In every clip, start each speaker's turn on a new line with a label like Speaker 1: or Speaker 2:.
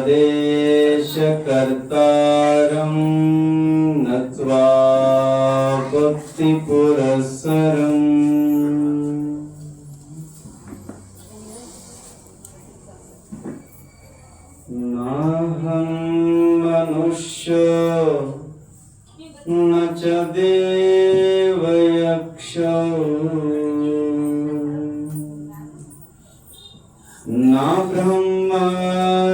Speaker 1: आदेशकर्तारं नत्वा भक्तिपुरःसरम् नाहं मनुष्यो न च देवयक्षो न ब्रह्मा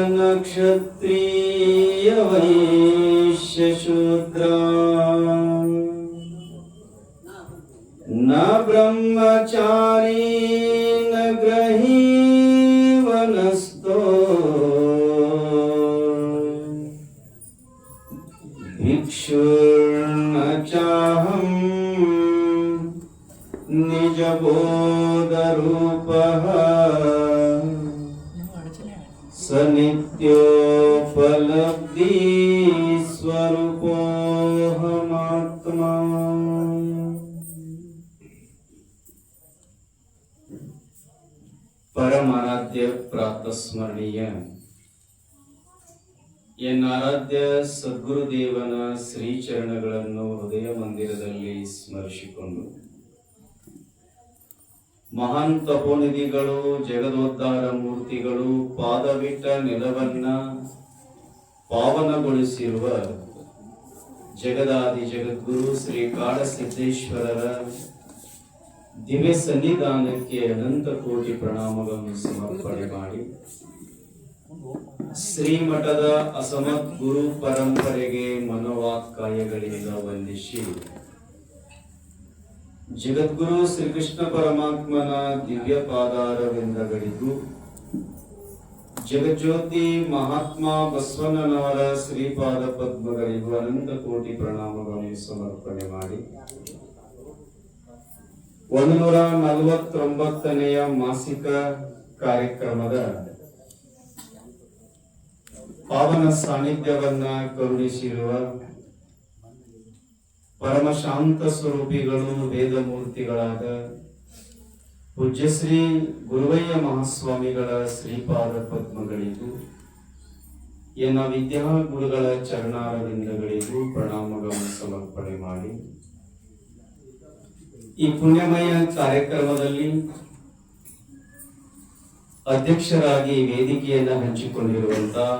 Speaker 1: न क्षत्रिय वैश्य शूद्रा न ब्रह्मचारी न गृही वनस्थो भिक्षुर्न चाहं निजबोधरूपः स नित्योपलब्धि स्वरूपोऽहमात्मा। परमाराध्य प्रातः ಸ್ಮರಣೀಯ ಎನ್ನಾರಾಧ್ಯ ಸದ್ಗುರುದೇವನ ಶ್ರೀಚರಣಗಳನ್ನು ಹೃದಯ ಮಂದಿರದಲ್ಲಿ ಸ್ಮರಿಸಿಕೊಂಡು ಮಹಾನ್ ತಪೋನಿಧಿಗಳು ಜಗದೋದ್ಧಾರ ಮೂರ್ತಿಗಳು ಪಾದವಿಟ್ಟ ನೆಲವನ್ನ ಪಾವನಗೊಳಿಸಿರುವ ಜಗದಾದಿ ಜಗದ್ಗುರು ಶ್ರೀ ಕಾಡಸಿದ್ದೇಶ್ವರರ ದಿವ್ಯ ಸನ್ನಿಧಾನಕ್ಕೆ ಅನಂತ ಕೋಟಿ ಪ್ರಣಾಮಗಳನ್ನು ಸಮರ್ಪಣೆ ಮಾಡಿ ಶ್ರೀಮಠದ ಅಸಮತ್ ಗುರು ಪರಂಪರೆಗೆ ಮನೋವಾಕ್ಕಾಯಗಳಿಂದ ವಂದಿಸಿ ಜಗದ್ಗುರು ಶ್ರೀಕೃಷ್ಣ ಪರಮಾತ್ಮನ ದಿವ್ಯ ಪಾದಾರವಿಂದಗಳಿಗೂ ಜಗಜ್ಯೋತಿ ಮಹಾತ್ಮ ಬಸವಣ್ಣನವರ ಶ್ರೀಪಾದ ಪದ್ಮಗಳಿಗೂ ಅನಂತ ಕೋಟಿ ಪ್ರಣಾಮಗಳನ್ನು ಸಮರ್ಪಣೆ ಮಾಡಿ 149ನೆಯ ಮಾಸಿಕ ಕಾರ್ಯಕ್ರಮದ ಪಾವನ ಸಾನ್ನಿಧ್ಯವನ್ನ ಕರುಣಿಸಿರುವ ಪರಮಶಾಂತ ಸ್ವರೂಪಿಗಳು ವೇದಮೂರ್ತಿಗಳಾದ ಪೂಜ್ಯಶ್ರೀ ಗುರುವಯ್ಯ ಮಹಾಸ್ವಾಮಿಗಳ ಶ್ರೀಪಾದ ಪದ್ಮಗಳಿಗೂ ಎನ್ನ ವಿದ್ಯಾಗುರುಗಳ ಚರಣಾರವಿಂದಗಳಿಗೂ ಪ್ರಣಾಮಗಳನ್ನು ಸಮರ್ಪಣೆ ಮಾಡಿ ಈ ಪುಣ್ಯಮಯ ಕಾರ್ಯಕ್ರಮದಲ್ಲಿ ಅಧ್ಯಕ್ಷರಾಗಿ ವೇದಿಕೆಯನ್ನು ಹಂಚಿಕೊಂಡಿರುವಂತಹ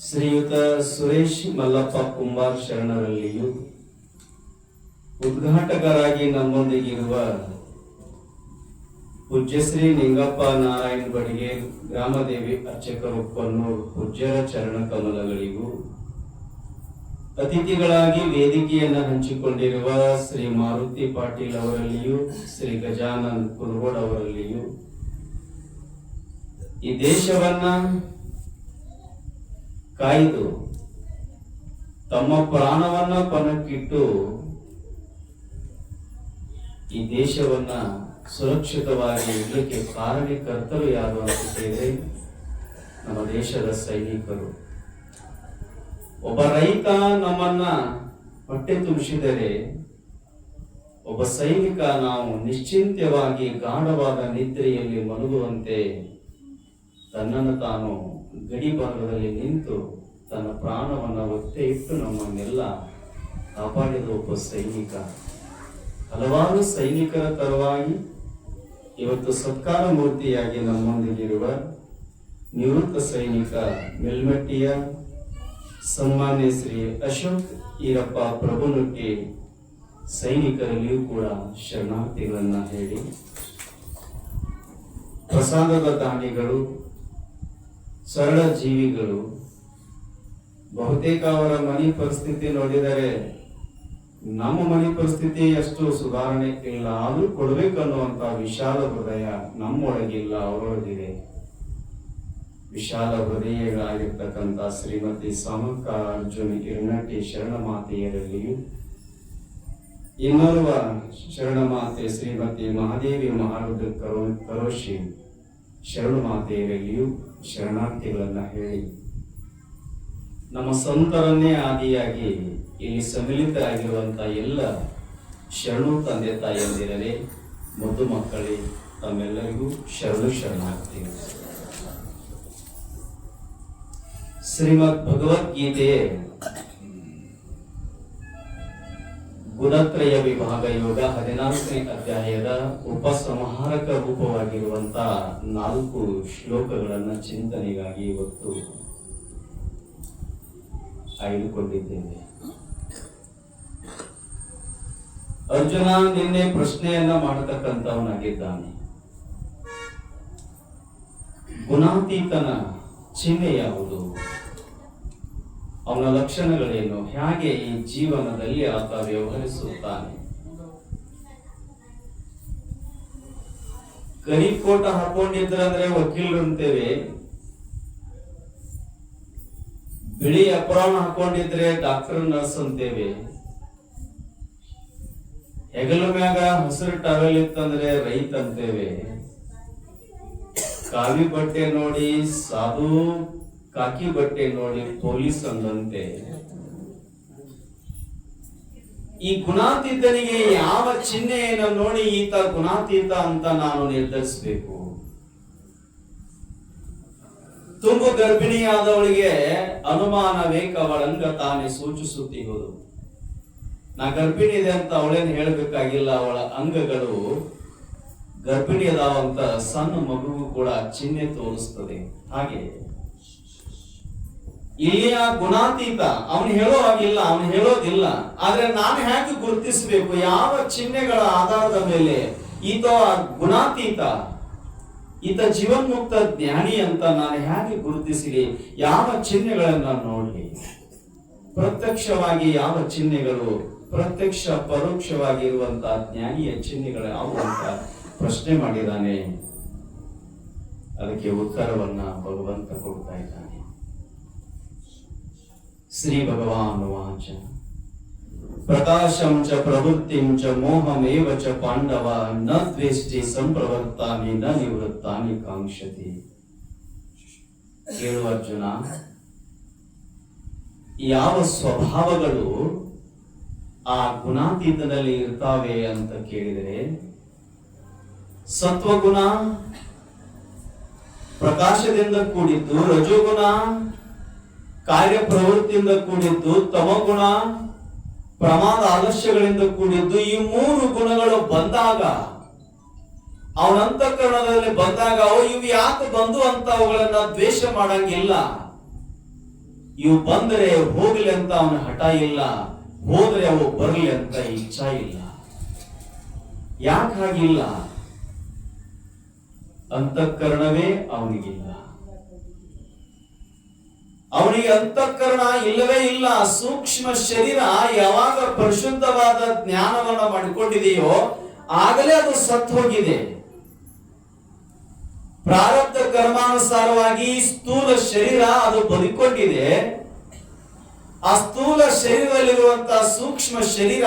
Speaker 1: ಶ್ರೀಯುತ ಸುರೇಶ್ ಮಲ್ಲಪ್ಪ ಕುಂಬಾರ್ ಶರಣರಲ್ಲಿಯೂ ಉದ್ಘಾಟಕರಾಗಿ ನಮ್ಮೊಂದಿಗಿರುವ ಪೂಜ್ಯಶ್ರೀ ನಿಂಗಪ್ಪ ನಾರಾಯಣ ಬಡಿಗೆ ಗ್ರಾಮದೇವಿ ಅರ್ಚಕರು ಕೊನ್ನೂರು ಪೂಜ್ಯರ ಚರಣ ಕಮಲಗಳಿಗೂ ಅತಿಥಿಗಳಾಗಿ ವೇದಿಕೆಯನ್ನು ಹಂಚಿಕೊಂಡಿರುವ ಶ್ರೀ ಮಾರುತಿ ಪಾಟೀಲ್ ಅವರಲ್ಲಿಯೂ ಶ್ರೀ ಗಜಾನಂದ್ ಕುರುಗೋಡ್ ಅವರಲ್ಲಿಯೂ ಈ ದೇಶವನ್ನ ಕಾಯ್ದು ತಮ್ಮ ಪ್ರಾಣವನ್ನ ಪಣಕ್ಕಿಟ್ಟು ಈ ದೇಶವನ್ನ ಸುರಕ್ಷಿತವಾಗಿ ಇಡಲಿಕ್ಕೆ ಕಾರಣಕರ್ತರು ಯಾರು ಅಂತ ಕೇಳಿದ್ರೆ ನಮ್ಮ ದೇಶದ ಸೈನಿಕರು. ಒಬ್ಬ ರೈತ ನಮ್ಮನ್ನ ಹೊಟ್ಟೆ ತುಂಬಿಸಿದರೆ ಒಬ್ಬ ಸೈನಿಕ ನಾವು ನಿಶ್ಚಿಂತವಾಗಿ ಗಾಢವಾದ ನಿದ್ರೆಯಲ್ಲಿ ಮಲಗುವಂತೆ ತನ್ನನ್ನು ತಾನು ಗಡಿ ಭಾಗದಲ್ಲಿ ನಿಂತು ತನ್ನ ಪ್ರಾಣವನ್ನು ಒತ್ತೆ ಇಟ್ಟು ನಮ್ಮನ್ನೆಲ್ಲ ಕಾಪಾಡಿದ ಒಬ್ಬ ಸೈನಿಕ. ಹಲವಾರು ಸೈನಿಕರ ತರವಾಗಿ ಇವತ್ತು ಸತ್ಕಾರ ಮೂರ್ತಿಯಾಗಿ ನಮ್ಮೊಂದಿಗಿರುವ ನಿವೃತ್ತ ಸೈನಿಕ ಮೆಲ್ಮಟ್ಟಿಯ ಸನ್ಮಾನ್ಯ ಶ್ರೀ ಅಶೋಕ್ ಈರಪ್ಪ ಪ್ರಭುನುಕ್ಕೆ ಸೈನಿಕರಲ್ಲಿಯೂ ಕೂಡ ಶರಣಾರ್ಥಿಗಳನ್ನ ಹೇಳಿ, ಪ್ರಸಾದದ ದಾನಿಗಳು, ಸರಳ ಜೀವಿಗಳು, ಬಹುತೇಕ ಅವರ ಮನೆ ಪರಿಸ್ಥಿತಿ ನೋಡಿದರೆ ನಮ್ಮ ಮನೆ ಪರಿಸ್ಥಿತಿ ಅಷ್ಟು ಸುಧಾರಣೆ ಇಲ್ಲ, ಆದ್ರೂ ಕೊಡ್ಬೇಕನ್ನುವಂತ ವಿಶಾಲ ಹೃದಯ ನಮ್ಮೊಳಗಿಲ್ಲ, ಅವರೊಳಗಿದೆ. ವಿಶಾಲ ಹೃದಯಗಳಾಗಿರ್ತಕ್ಕಂಥ ಶ್ರೀಮತಿ ಸಮಕ್ಕ ಅರ್ಜುನ್ ಇರ್ನಟ್ಟಿ ಶರಣಮಾತೆಯರಲ್ಲಿಯೂ ಇನ್ನೋರ್ವ ಶರಣಮಾತೆ ಶ್ರೀಮತಿ ಮಹಾದೇವಿ ಮಹಾರುದ್ರ ಕರೋಶಿ ಶರಣಮಾತೆಯರಲ್ಲಿಯೂ ಶರಣಾರ್ಥಿಗಳನ್ನ ಹೇಳಿ, ನಮ್ಮ ಸಂತರನ್ನೇ ಆದಿಯಾಗಿ ಇಲ್ಲಿ ಸಮ್ಮಿಲಿತರಾಗಿರುವಂತಹ ಎಲ್ಲ ಶರಣು ತಂದೆ ತಾಯಿಯಂದಿರಲೇ ಮುದ್ದು ಮಕ್ಕಳೇ ತಮ್ಮೆಲ್ಲರಿಗೂ ಶರಣಾರ್ಥಿಗಳು. ಶ್ರೀಮದ್ ಭಗವದ್ಗೀತೆ ಗುಣತ್ರಯ ವಿಭಾಗ ಯೋಗ 14ನೇ ಅಧ್ಯಾಯದ ಉಪಸಂಹಾರಕ ರೂಪವಾಗಿರುವಂತಹ 4 ಶ್ಲೋಕಗಳನ್ನ ಚಿಂತನೆಗಾಗಿ ಇವತ್ತು ಆಯ್ದುಕೊಂಡಿದ್ದೇವೆ. ಅರ್ಜುನ ನಿನ್ನೆ ಪ್ರಶ್ನೆಯನ್ನ ಮಾಡತಕ್ಕಂಥವನಾಗಿದ್ದಾನೆ. ಗುಣಾತೀತನ ಚಿಹ್ನೆ ಯಾವುದು, ಅವನ ಲಕ್ಷಣಗಳೇನು, ಹೇಗೆ ಈ ಜೀವನದಲ್ಲಿ ಆತ ವ್ಯವಹರಿಸುತ್ತಾನೆ? ಕರಿಕೋಟ ಹಾಕೊಂಡಿದ್ರಂದ್ರೆ ವಕೀಲರು ಅಂತೇವೆ, ಬಿಳಿ ಅಪ್ರಾಣ ಹಾಕೊಂಡಿದ್ರೆ ಡಾಕ್ಟರ್ ನರ್ಸ್ ಅಂತೇವೆ, ಹೆಗಲ ಮ್ಯಾಗ ಹಸಿರು ಟವೆಲ್ ಇತ್ತಂದ್ರೆ ರೈತ ಅಂತೇವೆ, ಕಾವಿ ಬಟ್ಟೆ ನೋಡಿ ಸಾಧು, ಕಾಕಿ ಬಟ್ಟೆ ನೋಡಿ ಪೊಲೀಸ್ ಅಂದಂತೆ. ಈ ಗುಣಾತೀತನಿಗೆ ಯಾವ ಚಿಹ್ನೆಯನ್ನು ನೋಡಿ ಈತ ಗುಣಾತೀತ ಅಂತ ನಾನು ನಿರ್ಧರಿಸಬೇಕು? ತುಂಬು ಗರ್ಭಿಣಿಯಾದವಳಿಗೆ ಅನುಮಾನವೇ ಅವಳಂಗ ತಾನೇ ಸೂಚಿಸುತ್ತಿರುವುದು. ನಾ ಗರ್ಭಿಣಿ ಇದೆ ಅಂತ ಅವಳೇನು ಹೇಳಬೇಕಾಗಿಲ್ಲ, ಅವಳ ಅಂಗಗಳು ಗರ್ಭಿಣಿ ಅದಾವಂತ ಸಣ್ಣ ಮಗುವು ಕೂಡ ಚಿಹ್ನೆ ತೋರಿಸ್ತದೆ. ಹಾಗೆ ಇಲ್ಲಿಯ ಗುಣಾತೀತ ಅವನು ಹೇಳೋ ಹಾಗಿಲ್ಲ, ಅವನು ಹೇಳೋದಿಲ್ಲ. ಆದ್ರೆ ನಾನು ಹೇಗೆ ಗುರುತಿಸಬೇಕು? ಯಾವ ಚಿಹ್ನೆಗಳ ಆಧಾರದ ಮೇಲೆ ಈತ ಗುಣಾತೀತ, ಈತ ಜೀವನ್ಮುಕ್ತ ಜ್ಞಾನಿ ಅಂತ ನಾನು ಹೇಗೆ ಗುರುತಿಸಲಿ? ಯಾವ ಚಿಹ್ನೆಗಳನ್ನ ನೋಡ್ಲಿ? ಪ್ರತ್ಯಕ್ಷವಾಗಿ ಯಾವ ಚಿಹ್ನೆಗಳು, ಪ್ರತ್ಯಕ್ಷ ಪರೋಕ್ಷವಾಗಿರುವಂತಹ ಜ್ಞಾನಿಯ ಚಿಹ್ನೆಗಳು ಯಾವುವು ಅಂತ ಪ್ರಶ್ನೆ ಮಾಡಿದಾನೆ. ಅದಕ್ಕೆ ಉತ್ತರವನ್ನ ಭಗವಂತ ಕೊಡ್ತಾ ಇದ್ದಾನೆ. ಶ್ರೀ ಭಗವಾನ್ ವಾಚ ಪ್ರಕಾಶಂ ಚ ಪ್ರವೃತ್ತಿಂ ಚ ಮೋಹಮೇವ ಚ ಪಾಂಡವ ನ ದ್ವೇಷ್ಟಿ ಸಂಪ್ರವರ್ತಾನಿ ನ ನಿವೃತ್ತಾನಿ ಕಾಂಕ್ಷತಿ. ಕೇಳು ಅರ್ಜುನ, ಯಾವ ಸ್ವಭಾವಗಳು ಆ ಗುಣಾತೀತದಲ್ಲಿ ಇರ್ತಾವೆ ಅಂತ ಕೇಳಿದರೆ, ಸತ್ವಗುಣ ಪ್ರಕಾಶದಿಂದ ಕೂಡಿದ್ದು, ರಜೋಗುಣ ಕಾರ್ಯ ಪ್ರವೃತ್ತಿಯಿಂದ ಕೂಡಿದ್ದು, ತಮಗುಣ ಪ್ರಮಾದ ಆಲಸ್ಯಗಳಿಂದ ಕೂಡಿದ್ದು. ಈ 3 ಗುಣಗಳು ಬಂದಾಗ, ಅವನ ಅಂತಃಕರಣದಲ್ಲಿ ಬಂದಾಗ, ಇವು ಯಾಕೆ ಬಂದು ಅಂತ ಅವುಗಳನ್ನ ದ್ವೇಷ ಮಾಡಂಗಿಲ್ಲ. ಇವು ಬಂದರೆ ಹೋಗ್ಲಿ ಅಂತ ಅವನ ಹಠ ಇಲ್ಲ, ಹೋದ್ರೆ ಅವು ಬರಲಿ ಅಂತ ಇಚ್ಛಾ ಇಲ್ಲ. ಯಾಕೆ ಹಾಗಿಲ್ಲ? ಅಂತಃಕರಣವೇ ಅವನಿಗಿಲ್ಲ. ಅವನಿಗೆ ಅಂತಃಕರಣ ಇಲ್ಲವೇ ಇಲ್ಲ. ಸೂಕ್ಷ್ಮ ಶರೀರ ಯಾವಾಗ ಪರಿಶುದ್ಧವಾದ ಜ್ಞಾನವನ್ನ ಮಾಡಿಕೊಂಡಿದೆಯೋ ಆಗಲೇ ಅದು ಸತ್ತು ಹೋಗಿದೆ. ಪ್ರಾರಬ್ಧ ಕರ್ಮಾನುಸಾರವಾಗಿ ಸ್ಥೂಲ ಶರೀರ ಅದು ಬದುಕೊಂಡಿದೆ. ಆ ಸ್ಥೂಲ ಶರೀರದಲ್ಲಿರುವಂತಹ ಸೂಕ್ಷ್ಮ ಶರೀರ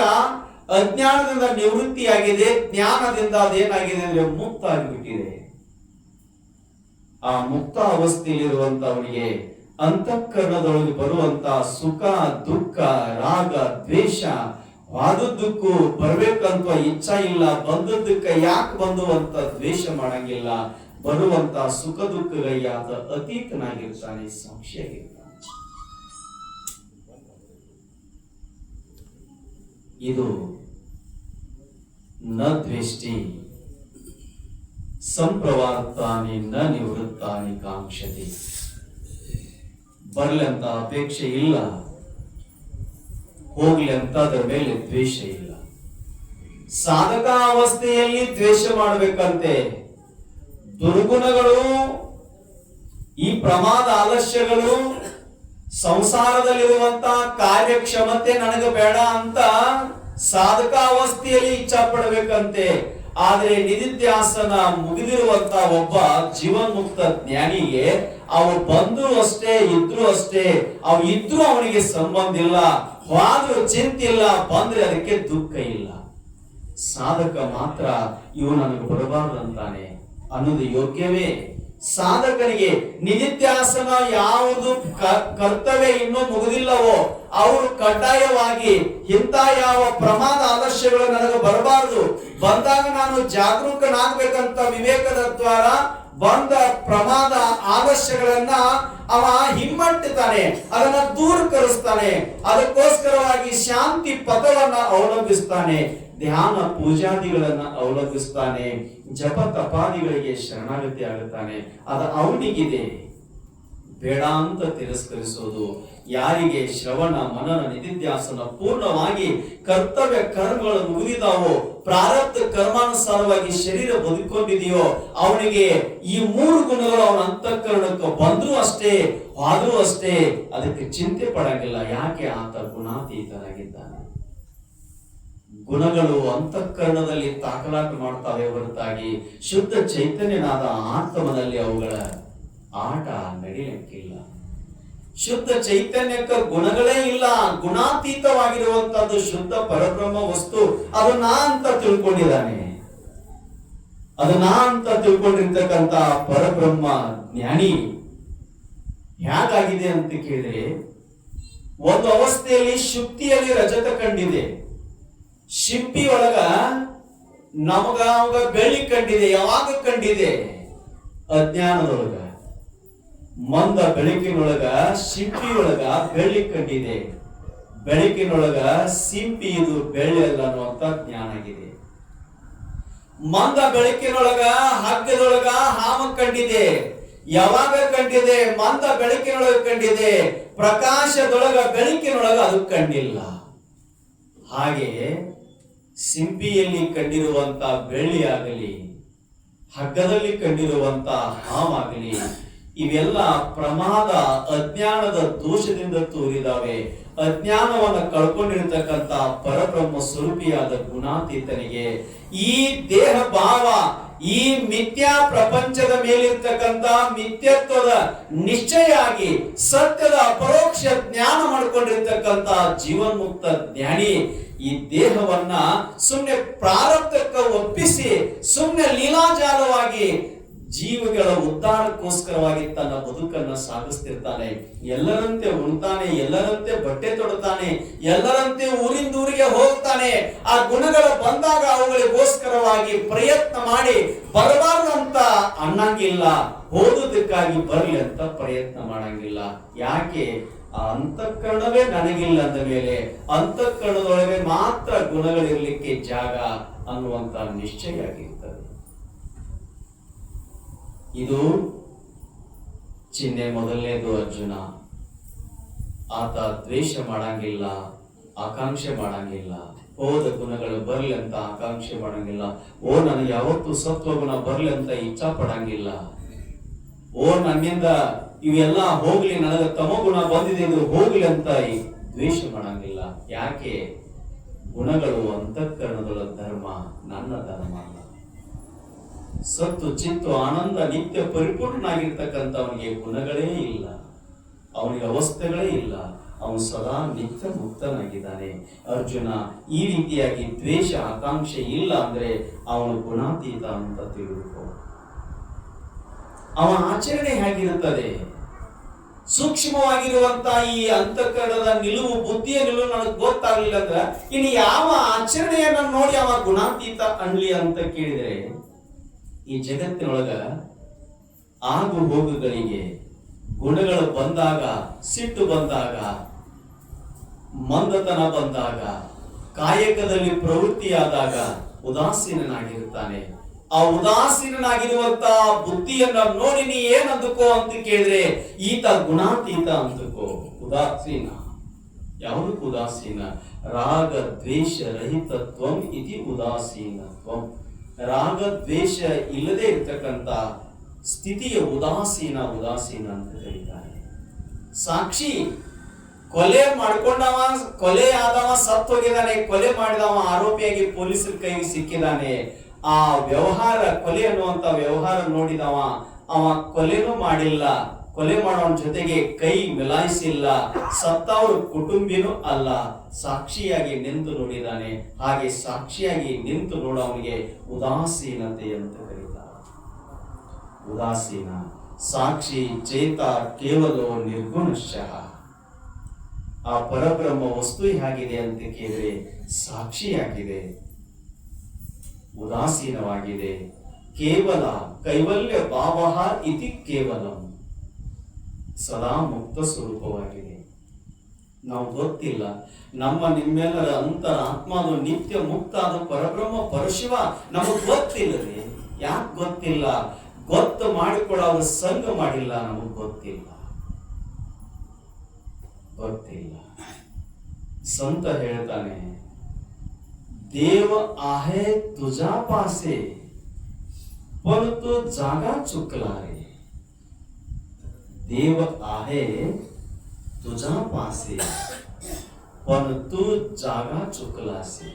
Speaker 1: ಅಜ್ಞಾನದಿಂದ ನಿವೃತ್ತಿಯಾಗಿದೆ. ಜ್ಞಾನದಿಂದ ಅದೇನಾಗಿದೆ ಅಂದ್ರೆ ಮುಕ್ತ ಆಗಿಬಿಟ್ಟಿದೆ. ಆ ಮುಕ್ತ ಅವಸ್ಥೆಯಲ್ಲಿರುವಂತವನಿಗೆ ಅಂತಃಕರಣದೊಳಗೆ ಬರುವಂತಹ ಸುಖ, ದುಃಖ, ರಾಗ, ದ್ವೇಷ, ವಾದದ್ದಕ್ಕೂ ಬರ್ಬೇಕಂತ ಇಚ್ಛಾ ಇಲ್ಲ. ಬಂದದ್ದಕ್ಕೆ ಯಾಕೆ ಬಂದು ಅಂತ ದ್ವೇಷ ಮಾಡಂಗಿಲ್ಲ. ಬರುವಂತ ಸುಖ ದುಃಖಗಳಿಗೆ ಆತ ಅತೀತನಾಗಿರ್ತಾನೆ, ಸಾಕ್ಷಿಯಾಗಿರ್ತಾನೆ. ಇದು ನ ದ್ವೇಷ್ಟಿ ಸಂಪ್ರವಾರ್ತಾನಿ ನ ನಿವೃತ್ತಾನಿ ಕಾಂಕ್ಷತಿ. ಬರ್ಲಿ ಅಂತ ಅಪೇಕ್ಷೆ ಇಲ್ಲ, ಹೋಗ್ಲಿ ಅಂತ ಅದರ ಮೇಲೆ ದ್ವೇಷ ಇಲ್ಲ. ಸಾಧಕ ಅವಸ್ಥೆಯಲ್ಲಿ ದ್ವೇಷ ಮಾಡಬೇಕಂತೆ. ದುರ್ಗುಣಗಳು, ಈ ಪ್ರಮಾದ ಆಲಸ್ಯಗಳು, ಸಂಸಾರದಲ್ಲಿರುವಂತಹ ಕಾರ್ಯಕ್ಷಮತೆ ನನಗೆ ಬೇಡ ಅಂತ ಸಾಧಕ ಅವಸ್ಥೆಯಲ್ಲಿ ಇಚ್ಛಾ ಪಡಬೇಕಂತೆ. ಆದ್ರೆ ನಿಧಿಧ್ಯಾಸನ ಮುಗಿದಿರುವಂತ ಒಬ್ಬ ಜೀವನ್ಮುಕ್ತ ಜ್ಞಾನಿಗೆ ಅವು ಬಂದ್ರು ಅಷ್ಟೇ, ಇದ್ರು ಅಷ್ಟೇ. ಅವು ಇದ್ರು ಅವನಿಗೆ ಸಂಬಂಧ ಇಲ್ಲ, ಹೋದ್ರೂ ಚಿಂತಿಲ್ಲ, ಬಂದ್ರೆ ಅದಕ್ಕೆ ದುಃಖ ಇಲ್ಲ. ಸಾಧಕ ಮಾತ್ರ ಇವು ನನಗೆ ಬರಬಾರ್ದಂತಾನೆ ಅನ್ನೋದು ಯೋಗ್ಯವೇ? ಸಾಧಕನಿಗೆ ನಿಧಿಧ್ಯಾಸನ ಯಾವುದು ಕರ್ತವ್ಯ ಇನ್ನೂ ಮುಗಿದಿಲ್ಲವೋ ಅವರು ಕಡ್ಡಾಯವಾಗಿ ಇಂಥ ಯಾವ ಪ್ರಮಾದ ಆದರ್ಶಗಳು ನನಗೆ ಬರಬಾರದು, ಬಂದಾಗ ನಾನು ಜಾಗರೂಕನಾಗಬೇಕಂತ ವಿವೇಕದ ದ್ವಾರ ಬಂದ ಪ್ರಮಾದ ಆದರ್ಶಗಳನ್ನ ಅವ ಹಿಮ್ಮಟ್ಟುತ್ತಾನೆ, ಅದನ್ನ ದೂರೀಕರಿಸ್ತಾನೆ. ಅದಕ್ಕೋಸ್ಕರವಾಗಿ ಶಾಂತಿ ಪಥವನ್ನ ಅವಲಂಬಿಸ್ತಾನೆ, ಧ್ಯಾನ ಪೂಜಾದಿಗಳನ್ನ ಅವಲಂಬಿಸ್ತಾನೆ, ಜಪ ತಪಾದಿಗಳಿಗೆ ಶರಣಾಗತಿ ಆಗುತ್ತಾನೆ. ಅದು ಅವನಿಗಿದೆ. ಬೇಡ ಅಂತ ತಿರಸ್ಕರಿಸೋದು. ಯಾರಿಗೆ ಶ್ರವಣ ಮನನ ನಿಧಿಧ್ಯಾಸನ ಪೂರ್ಣವಾಗಿ ಕರ್ತವ್ಯ ಕರ್ಮಗಳು ಮುಗಿದಾವೋ, ಪ್ರಾರಬ್ಧ ಕರ್ಮಾನುಸಾರವಾಗಿ ಶರೀರ ಬದುಕೊಂಡಿದೆಯೋ, ಅವನಿಗೆ ಈ 3 ಗುಣಗಳು ಅವನ ಅಂತಃಕರಣಕ್ಕೆ ಬಂದ್ರೂ ಅಷ್ಟೇ, ಆದ್ರೂ ಅಷ್ಟೇ, ಅದಕ್ಕೆ ಚಿಂತೆ ಪಡಂಗಿಲ್ಲ. ಯಾಕೆ? ಆತ ಗುಣಾತೀತನಾಗಿದ್ದಾನೆ. ಗುಣಗಳು ಅಂತಃಕರಣದಲ್ಲಿ ದಾಖಲಾಟ ಮಾಡ್ತಾವೆ ಹೊರತಾಗಿ ಶುದ್ಧ ಚೈತನ್ಯನಾದ ಆತ್ಮನಲ್ಲಿ ಅವುಗಳ ಆಟ ನಡೆಯಲಿಕ್ಕಿಲ್ಲ. ಶುದ್ಧ ಚೈತನ್ಯಕ್ಕೆ ಗುಣಗಳೇ ಇಲ್ಲ. ಗುಣಾತೀತವಾಗಿರುವಂತದ್ದು ಶುದ್ಧ ಪರಬ್ರಹ್ಮ ವಸ್ತು. ಅದು ನಾ ಅಂತ ತಿಳ್ಕೊಂಡಿದ್ದಾನೆ. ಅದು ನಾ ಅಂತ ತಿಳ್ಕೊಂಡಿರ್ತಕ್ಕಂಥ ಪರಬ್ರಹ್ಮ ಜ್ಞಾನಿ ಹೇಗಾಗಿದೆ ಅಂತ ಕೇಳಿದ್ರೆ, ಒಂದು ಅವಸ್ಥೆಯಲ್ಲಿ ಶುಕ್ತಿಯಲ್ಲಿ ರಜತ ಕಂಡಿದೆ, ಶಿಂಪಿ ಒಳಗ ನಮಗ ಬೆಳ್ಳಿ ಕಂಡಿದೆ. ಯಾವಾಗ ಕಂಡಿದೆ? ಅಜ್ಞಾನದೊಳಗ. ಮಂದ ಬೆಳಕಿನೊಳಗ ಶಿಂಪಿಯೊಳಗ ಬೆಳ್ಳಿ ಕಂಡಿದೆ. ಬೆಳಕಿನೊಳಗ ಸಿಂಪಿ ಇದು ಬೆಳ್ಳಿ ಅಲ್ಲ ಅನ್ನುವಂತ ಜ್ಞಾನ ಆಗಿದೆ. ಮಂದ ಬೆಳಕಿನೊಳಗ ಹಗ್ಗದೊಳಗ ಹಾವ ಕಂಡಿದೆ. ಯಾವಾಗ ಕಂಡಿದೆ? ಮಂದ ಬೆಳಕಿನೊಳಗ ಕಂಡಿದೆ. ಪ್ರಕಾಶದೊಳಗ ಬೆಳಕಿನೊಳಗ ಅದು ಕಂಡಿಲ್ಲ. ಹಾಗೆ ಸಿಂಪಿಯಲ್ಲಿ ಕಂಡಿರುವಂತ ಬೆಳ್ಳಿ ಆಗಲಿ, ಹಗ್ಗದಲ್ಲಿ ಕಂಡಿರುವಂತ ಹಾವಾಗಲಿ, ಇವೆಲ್ಲ ಪ್ರಮಾದ ಅಜ್ಞಾನದ ದೋಷದಿಂದ ತೋರಿದಾವೆ. ಅಜ್ಞಾನವನ್ನು ಕಳ್ಕೊಂಡಿರ್ತಕ್ಕಂಥ ಪರಬ್ರಹ್ಮ ಸ್ವರೂಪಿಯಾದ ಗುಣಾತೀತನಿಗೆ ಈ ದೇಹ ಭಾವ, ಈ ಮಿಥ್ಯಾ ಪ್ರಪಂಚದ ಮೇಲಿರ್ತಕ್ಕಂಥ ಮಿಥ್ಯತ್ವದ ನಿಶ್ಚಯ ಆಗಿ ಸತ್ಯದ ಅಪರೋಕ್ಷ ಜ್ಞಾನ ಮಾಡಿಕೊಂಡಿರ್ತಕ್ಕಂಥ ಜೀವನ್ಮುಕ್ತ ಜ್ಞಾನಿ ಈ ದೇಹವನ್ನ ಸುಮ್ಮನೆ ಪ್ರಾರಬ್ಧಕ್ಕೆ ಒಪ್ಪಿಸಿ ಸುಮ್ಮನೆ ಲೀಲಾಜಾಲವಾಗಿ ಜೀವಗಳ ಉದ್ಧಾರಕ್ಕೋಸ್ಕರವಾಗಿ ತನ್ನ ಬದುಕನ್ನು ಸಾಗಿಸ್ತಿರ್ತಾನೆ. ಎಲ್ಲರಂತೆ ಉಣ್ತಾನೆ, ಎಲ್ಲರಂತೆ ಬಟ್ಟೆ ತೊಡುತ್ತಾನೆ, ಎಲ್ಲರಂತೆ ಊರಿಂದೂರಿಗೆ ಹೋಗ್ತಾನೆ. ಆ ಗುಣಗಳು ಬಂದಾಗ ಅವುಗಳಿಗೋಸ್ಕರವಾಗಿ ಪ್ರಯತ್ನ ಮಾಡಿ ಬರಬಾರ್ದಂತ ಅನ್ನಂಗಿಲ್ಲ, ಓದೋದಕ್ಕಾಗಿ ಬರ್ಲಿ ಅಂತ ಪ್ರಯತ್ನ ಮಾಡಂಗಿಲ್ಲ. ಯಾಕೆ? ಆ ಅಂತಃಕರಣವೇ ನನಗಿಲ್ಲ ಅಂದ ಮೇಲೆ ಅಂತಃಕರಣದೊಳಗೆ ಮಾತ್ರ ಗುಣಗಳಿರ್ಲಿಕ್ಕೆ ಜಾಗ ಅನ್ನುವಂತ ನಿಶ್ಚಯ ಆಗಿರ್ತದೆ. ಇದು ಚಿಹ್ನೆ ಮೊದಲನೇದು. ಅರ್ಜುನ ಆತ ದ್ವೇಷ ಮಾಡಂಗಿಲ್ಲ, ಆಕಾಂಕ್ಷೆ ಮಾಡಂಗಿಲ್ಲ, ಹೋದ ಗುಣಗಳು ಬರ್ಲಿ ಅಂತ ಆಕಾಂಕ್ಷೆ ಮಾಡಂಗಿಲ್ಲ. ನನಗೆ ಯಾವತ್ತು ಸತ್ವಗುಣ ಬರ್ಲಿ ಅಂತ ಇಚ್ಛಾ ಪಡಂಗಿಲ್ಲ. ನನ್ನಿಂದ ಇವೆಲ್ಲ ಹೋಗ್ಲಿ, ನನಗೆ ತಮಗುಣ ಬಂದಿದೆ ಎಂದು ಹೋಗ್ಲಿ ಅಂತ ದ್ವೇಷ ಮಾಡಂಗಿಲ್ಲ. ಯಾಕೆ? ಗುಣಗಳು ಅಂತಃಕರಣದ ಧರ್ಮ, ನನ್ನ ಧರ್ಮ ಅಲ್ಲ. ಸತ್ತು ಚಿತ್ತು ಆನಂದ ನಿತ್ಯ ಪರಿಪೂರ್ಣನಾಗಿರ್ತಕ್ಕಂಥವನಿಗೆ ಗುಣಗಳೇ ಇಲ್ಲ, ಅವನಿಗೆ ಅವಸ್ಥೆಗಳೇ ಇಲ್ಲ. ಅವನು ಸದಾ ನಿತ್ಯ ಮುಕ್ತನಾಗಿದ್ದಾನೆ. ಅರ್ಜುನ ಈ ರೀತಿಯಾಗಿ ದ್ವೇಷ ಆಕಾಂಕ್ಷೆ ಇಲ್ಲ ಅಂದ್ರೆ ಅವನು ಗುಣಾತೀತ ಅಂತ ತಿಳ್ಕೊ. ಅವನ ಆಚರಣೆ ಹೇಗಿರುತ್ತದೆ? ಸೂಕ್ಷ್ಮವಾಗಿರುವಂತ ಈ ಅಂತಃಕರಣದ ನಿಲುವು, ಬುದ್ಧಿಯ ನಿಲುವು ನನಗೆ ಗೊತ್ತಾಗ್ಲಿಲ್ಲ ಅಂದ್ರೆ ಇನ್ನು ಯಾವ ಆಚರಣೆಯನ್ನ ನೋಡಿ ಅವ ಗುಣಾತೀತ ಅನ್ಲಿ ಅಂತ ಕೇಳಿದ್ರೆ, ಈ ಜಗತ್ತಿನೊಳಗ ಆಗು ಹೋಗುಗಳಿಗೆ ಗುಣಗಳು ಬಂದಾಗ, ಸಿಟ್ಟು ಬಂದಾಗ, ಮಂದತನ ಬಂದಾಗ, ಕಾಯಕದಲ್ಲಿ ಪ್ರವೃತ್ತಿಯಾದಾಗ ಉದಾಸೀನನಾಗಿರುತ್ತಾನೆ. ಆ ಉದಾಸೀನನಾಗಿರುವಂತ ಬುದ್ಧಿಯನ್ನ ನೋಡಿ ನೀ ಏನ್ ಅಂದುಕೋ ಅಂತ ಕೇಳಿದ್ರೆ ಈತ ಗುಣಾತೀತ ಅಂದುಕೋ. ಉದಾಸೀನ ಯಾವುದಕ್ಕೆ ಉದಾಸೀನ? ರಾಗ ದ್ವೇಷ ರಹಿತತ್ವಂ ಇತಿ ಉದಾಸೀನತ್ವಂ. ರಾಗ ದ್ವೇಷ ಇಲ್ಲದೆ ಇರ್ತಕ್ಕಂಥ ಸ್ಥಿತಿಯ ಉದಾಸೀನ ಅಂತ ಕರೀತಾರೆ. ಸಾಕ್ಷಿ ಕೊಲೆ ಮಾಡ್ಕೊಂಡವ, ಕೊಲೆ ಆದವ ಸತ್ತು ಹೋಗಿದ್ದಾನೆ, ಕೊಲೆ ಮಾಡಿದವ ಆರೋಪಿಯಾಗಿ ಪೊಲೀಸರ ಕೈಗೆ ಸಿಕ್ಕಿದ್ದಾನೆ. ಆ ವ್ಯವಹಾರ, ಕೊಲೆ ಅನ್ನುವಂತ ವ್ಯವಹಾರ ನೋಡಿದವ, ಅವ ಕೊಲೆನೂ ಮಾಡಿಲ್ಲ, ಕೊಲೆ ಮಾಡೋನ ಜೊತೆಗೆ ಕೈ ಮಿಲಾಯಿಸಿಲ್ಲ, ಸತ್ತವ್ರ ಕುಟುಂಬಿನೂ ಅಲ್ಲ, ಸಾಕ್ಷಿಯಾಗಿ ನಿಂತು ನೋಡಿದಾನೆ. ಹಾಗೆ ಸಾಕ್ಷಿಯಾಗಿ ನಿಂತು ನೋಡೋವನಿಗೆ ಉದಾಸೀನತೆ ಅಂತ ಕರೀತಾರೆ. ಉದಾಸೀನ ಸಾಕ್ಷಿ ಚೇತ ಕೇವಲ ನಿರ್ಗುಣಶಃ. ಆ ಪರಬ್ರಹ್ಮ ವಸ್ತು ಹೇಗಿದೆ ಅಂತ ಕೇಳಿದ್ರೆ ಸಾಕ್ಷಿಯಾಗಿದೆ, ಉದಾಸೀನವಾಗಿದೆ. ಕೇವಲ ಕೈವಲ್ಯ ಭಾವಃ ಇತಿ ಕೇವಲಂ, ಸದಾ ಮುಕ್ತ ಸ್ವರೂಪವಾಗಿದೆ. ನಾವು ಗೊತ್ತಿಲ್ಲ, ನಮ್ಮ ನಿಮ್ಮೆಲ್ಲರ ಅಂತರ ಆತ್ಮ ಅದು ನಿತ್ಯ ಮುಕ್ತ, ಅದು ಪರಬ್ರಹ್ಮ ಪರಶಿವ ನಮಗ್ ಗೊತ್ತಿಲ್ಲದೆ. ಯಾಕೆ ಗೊತ್ತಿಲ್ಲ? ಗೊತ್ತು ಮಾಡಿಕೊಳ್ಳೋ ಸಂಘ ಮಾಡಿಲ್ಲ, ನಮಗ್ ಗೊತ್ತಿಲ್ಲ. ಸಂತ ಹೇಳ್ತಾನೆ, ದೇವ आहे तुझा पासे पण तू जागा चुकला रे. देव आहे तुझा पासे पण तू जागा चुकलासे.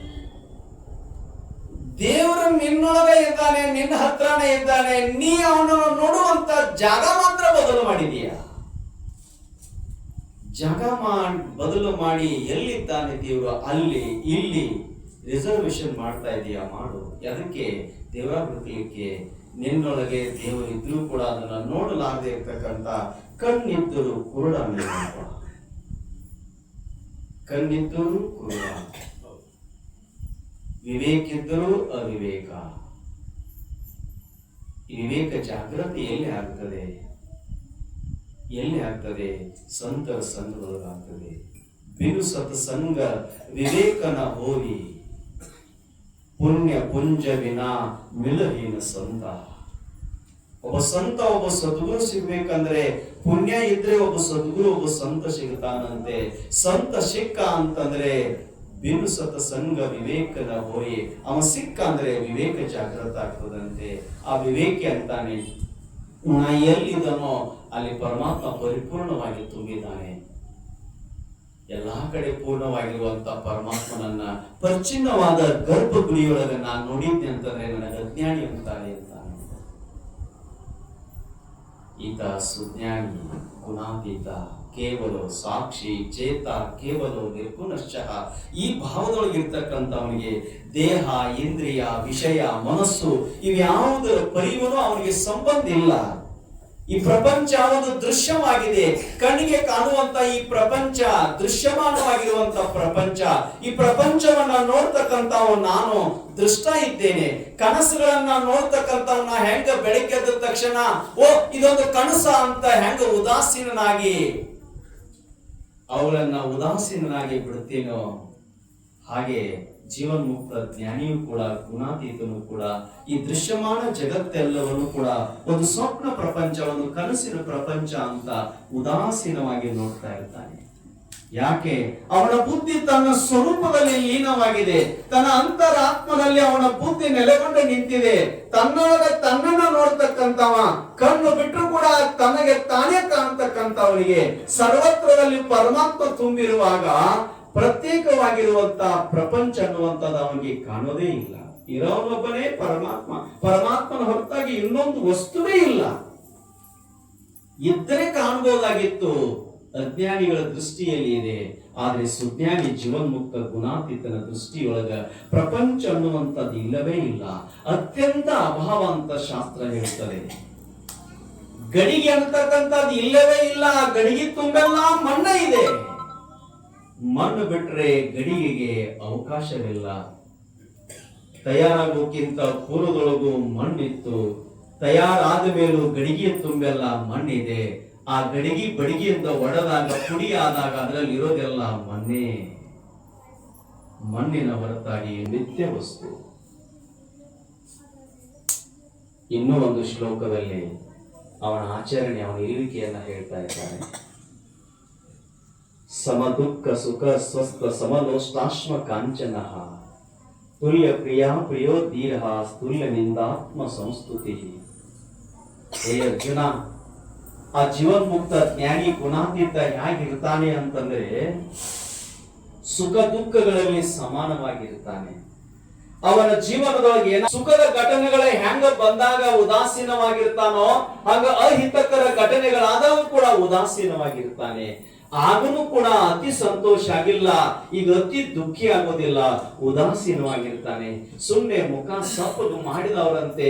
Speaker 1: ದೇವರು ನಿನ್ನೊಳಗೆ ಇದ್ದಾನೆ, ನಿನ್ನ ಹತ್ರನೇ ಇದ್ದಾನೆ, ನೀ ಅವನನ್ನು ನೋಡುವಂತ ಜಾಗ ಮಾತ್ರ ಬದಲು ಮಾಡಿದೀಯ. ಜಾಗ ಬದಲು ಮಾಡಿ ಎಲ್ಲಿದ್ದಾನೆ ದೇವರು ಅಲ್ಲಿ ಇಲ್ಲಿ ರಿಸರ್ವೇಶನ್ ಮಾಡ್ತಾ ಇದೀಯ. ಮಾಡು. ಅದಕ್ಕೆ ದೇವರ ಹುಡುಕಲಿಕ್ಕೆ ನಿನ್ನೊಳಗೆ ದೇವರಿದ್ರೂ ಕೂಡ ಅದನ್ನ ನೋಡಲಾರದೆ ಇರ್ತಕ್ಕಂಥ ಕಣ್ಣಿದ್ದರೂ ಕುರುಡ, ಕಣ್ಣಿದ್ದರೂ ಕುರುಡ, ವಿವೇಕ ಇದ್ದರೂ ಅವಿವೇಕ. ವಿವೇಕ ಜಾಗೃತಿ ಎಲ್ಲಿ ಆಗ್ತದೆ? ಎಲ್ಲಿ ಆಗ್ತದೆ? ಸಂತರ ಸಂಘದೊಳಗಾಗ್ತದೆ. ಬಿನು ಸತ್ಸಂಗ ವಿವೇಕನ ಹೋಗಿ ಪುಣ್ಯ ಪುಂಜ ವಿನ ಮಿಲಹೀನ ಸಂತ. ಒಬ್ಬ ಸಂತ, ಒಬ್ಬ ಸದ್ಗುರು ಸಿಗ್ಬೇಕಂದ್ರೆ ಪುಣ್ಯ ಇದ್ರೆ ಒಬ್ಬ ಸದ್ಗುರು, ಒಬ್ಬ ಸಂತ ಸಿಗ್ತಾನಂತೆ. ಸಂತ ಸಿಕ್ಕ ಅಂತಂದ್ರೆ ಬಿನು ಸತ್ಸಂಗ ವಿವೇಕನ ಹೋಯಿ, ಅವ ಸಿಕ್ಕ ಅಂದ್ರೆ ವಿವೇಕ ಜಾಗೃತ ಆಗ್ತದಂತೆ. ಆ ವಿವೇಕಿ ಅಂತಾನೆ, ನಾ ಎಲ್ಲಿದನೋ ಅಲ್ಲಿ ಪರಮಾತ್ಮ ಪರಿಪೂರ್ಣವಾಗಿ ತುಂಬಿದ್ದಾನೆ. ಎಲ್ಲಾ ಕಡೆ ಪೂರ್ಣವಾಗಿರುವಂತ ಪರಮಾತ್ಮನನ್ನ ಪರಿಚಿನ್ನವಾದ ಗರ್ಭಗುಡಿಯೊಳಗೆ ನಾನು ನೋಡಿದ್ದೆ ಅಂತಂದ್ರೆ ನನಗೆ ಅಜ್ಞಾನಿ ಅಂತಾನೆ ಅಂತಾನೆ. ಈತ ಸುಜ್ಞಾನಿ, ಗುಣಾತೀತ, ಕೇವಲ ಸಾಕ್ಷಿ, ಚೇತ, ಕೇವಲ ನಿರ್ಗುಣಶ್ಚಃ. ಈ ಭಾವದೊಳಗಿರ್ತಕ್ಕಂಥವನಿಗೆ ದೇಹ, ಇಂದ್ರಿಯ, ವಿಷಯ, ಮನಸ್ಸು ಇವ್ಯಾವುದರ ಪರಿವನು ಅವನಿಗೆ ಸಂಬಂಧ ಇಲ್ಲ. ಈ ಪ್ರಪಂಚ ಒಂದು ದೃಶ್ಯವಾಗಿದೆ. ಕಣ್ಣಿಗೆ ಕಾಣುವಂತ ಈ ಪ್ರಪಂಚ, ದೃಶ್ಯಮಾನವಾಗಿರುವಂತ ಪ್ರಪಂಚ, ಈ ಪ್ರಪಂಚವನ್ನ ನೋಡ್ತಕ್ಕಂಥವ್ ನಾನು ದೃಷ್ಟ ಇದ್ದೇನೆ. ಕನಸುಗಳನ್ನ ನೋಡ್ತಕ್ಕಂಥವ್ನ ಹೆಂಗ ಬೆಳಿಗ್ಗೆ ಎದ್ದ ತಕ್ಷಣ ಓ ಇದೊಂದು ಕನಸ ಅಂತ ಹೆಂಗ ಉದಾಸೀನಾಗಿ ಅವುಗಳನ್ನ ಉದಾಸೀನಾಗಿ ಬಿಡುತ್ತೇನೋ, ಹಾಗೆ ಜೀವನ್ಮುಕ್ತ ಜ್ಞಾನಿಯೂ ಕೂಡ, ಗುಣಾತೀತನು ಕೂಡ ಈ ದೃಶ್ಯಮಾನ ಜಗತ್ತೆಲ್ಲವನ್ನು ಕೂಡ ಒಂದು ಸ್ವಪ್ನ ಪ್ರಪಂಚ, ಒಂದು ಕನಸಿನ ಪ್ರಪಂಚ ಅಂತ ಉದಾಸೀನವಾಗಿ ನೋಡ್ತಾ ಇರ್ತಾನೆ. ಯಾಕೆ? ಅವನ ಬುದ್ಧಿ ತನ್ನ ಸ್ವರೂಪದಲ್ಲಿ ಲೀನವಾಗಿದೆ. ತನ್ನ ಅಂತರಾತ್ಮನಲ್ಲಿ ಅವನ ಬುದ್ಧಿ ನೆಲೆಗೊಂಡು ನಿಂತಿದೆ. ತನ್ನೊಳಗೆ ತನ್ನನ್ನ ನೋಡ್ತಕ್ಕಂಥವ, ಕಣ್ಣು ಬಿಟ್ಟರು ಕೂಡ ತನಗೆ ತಾನೇ ಕಾಣ್ತಕ್ಕಂಥವನಿಗೆ ಸರ್ವತ್ರದಲ್ಲಿ ಪರಮಾತ್ಮ ತುಂಬಿರುವಾಗ ಪ್ರತ್ಯೇಕವಾಗಿರುವಂತ ಪ್ರಪಂಚ ಅನ್ನುವಂಥದ್ದು ಅವನಿಗೆ ಕಾಣೋದೇ ಇಲ್ಲ. ಇರೋನೊಬ್ಬನೇ ಪರಮಾತ್ಮ. ಪರಮಾತ್ಮನ ಹೊರತಾಗಿ ಇನ್ನೊಂದು ವಸ್ತುವೇ ಇಲ್ಲ. ಇದ್ದರೆ ಕಾಣಬಹುದಾಗಿತ್ತು, ಅಜ್ಞಾನಿಗಳ ದೃಷ್ಟಿಯಲ್ಲಿ ಇದೆ. ಆದ್ರೆ ಸುಜ್ಞಾನಿ ಜೀವನ್ಮುಕ್ತ ಗುಣಾತೀತನ ದೃಷ್ಟಿಯೊಳಗ ಪ್ರಪಂಚ ಅನ್ನುವಂಥದ್ದು ಇಲ್ಲವೇ ಇಲ್ಲ. ಅತ್ಯಂತ ಅಭಾವ ಅಂತ ಶಾಸ್ತ್ರ ಹೇಳ್ತದೆ. ಗಡಿಗೆ ಅಂತಕ್ಕಂಥದ್ದು ಇಲ್ಲವೇ ಇಲ್ಲ. ಗಡಿಗೆ ತುಂಬೆಲ್ಲ ಮಣ್ಣ ಇದೆ. ಮಣ್ಣು ಬಿಟ್ರೆ ಗಡಿಗೆಗೆ ಅವಕಾಶವಿಲ್ಲ. ತಯಾರಾಗೋಕ್ಕಿಂತ ಪೂರ್ವದೊಳಗೂ ಮಣ್ಣಿತ್ತು. ತಯಾರಾದ ಮೇಲೂ ಗಡಿಗೆ ತುಂಬೆಲ್ಲ ಮಣ್ಣಿದೆ. ಆ ಗಡಿಗೆ ಬಡಿಗೆಯಿಂದ ಒಡೆದಾಗ, ಪುಡಿ ಆದಾಗ ಅದರಲ್ಲಿ ಇರೋದೆಲ್ಲ ಮಣ್ಣೇ. ಮಣ್ಣಿನ ಹೊರತಾಗಿ ನಿತ್ಯ ವಸ್ತು. ಇನ್ನೂ ಒಂದು ಶ್ಲೋಕದಲ್ಲಿ ಅವನ ಆಚರಣೆ, ಅವನ ಇರುವಿಕೆಯನ್ನ ಹೇಳ್ತಾ ಇದ್ದಾನೆ. ಸಮದುಃಖ ಸುಖ ಸ್ವಸ್ಥ ಸಮಲೋಷ್ಟಾಶ್ಮ ಕಾಂಚನ ತುಲ್ಯ ಪ್ರಿಯಾ ಪ್ರಿಯೋ ಧೀರ ಸ್ತುಲ್ಯ ನಿಂದಾತ್ಮ ಸಂಸ್ತುತಿ. ಹೇ ಅರ್ಜುನ, ಆ ಜೀವನ್ಮುಕ್ತ ಜ್ಞಾನಿ ಗುಣಾತೀತ ಹೇಗಿರ್ತಾನೆ ಅಂತಂದ್ರೆ ಸುಖ ದುಃಖಗಳಲ್ಲಿ ಸಮಾನವಾಗಿರ್ತಾನೆ. ಅವನ ಜೀವನದೊಳಗೆ ಸುಖದ ಘಟನೆಗಳೇ ಹೆಂಗ ಬಂದಾಗ ಉದಾಸೀನವಾಗಿರ್ತಾನೋ ಹಾಗ ಅಹಿತಕರ ಘಟನೆಗಳಾದಾಗ ಕೂಡ ಉದಾಸೀನವಾಗಿರ್ತಾನೆ. ಆಗನೂ ಕೂಡ ಅತಿ ಸಂತೋಷ ಆಗಿಲ್ಲ, ಈಗ ಅತಿ ದುಃಖಿ ಆಗೋದಿಲ್ಲ, ಉದಾಸೀನವಾಗಿರ್ತಾನೆ. ಸುಮ್ಮನೆ ಮುಖ ಸಪ್ಪದು ಮಾಡಿದವರಂತೆ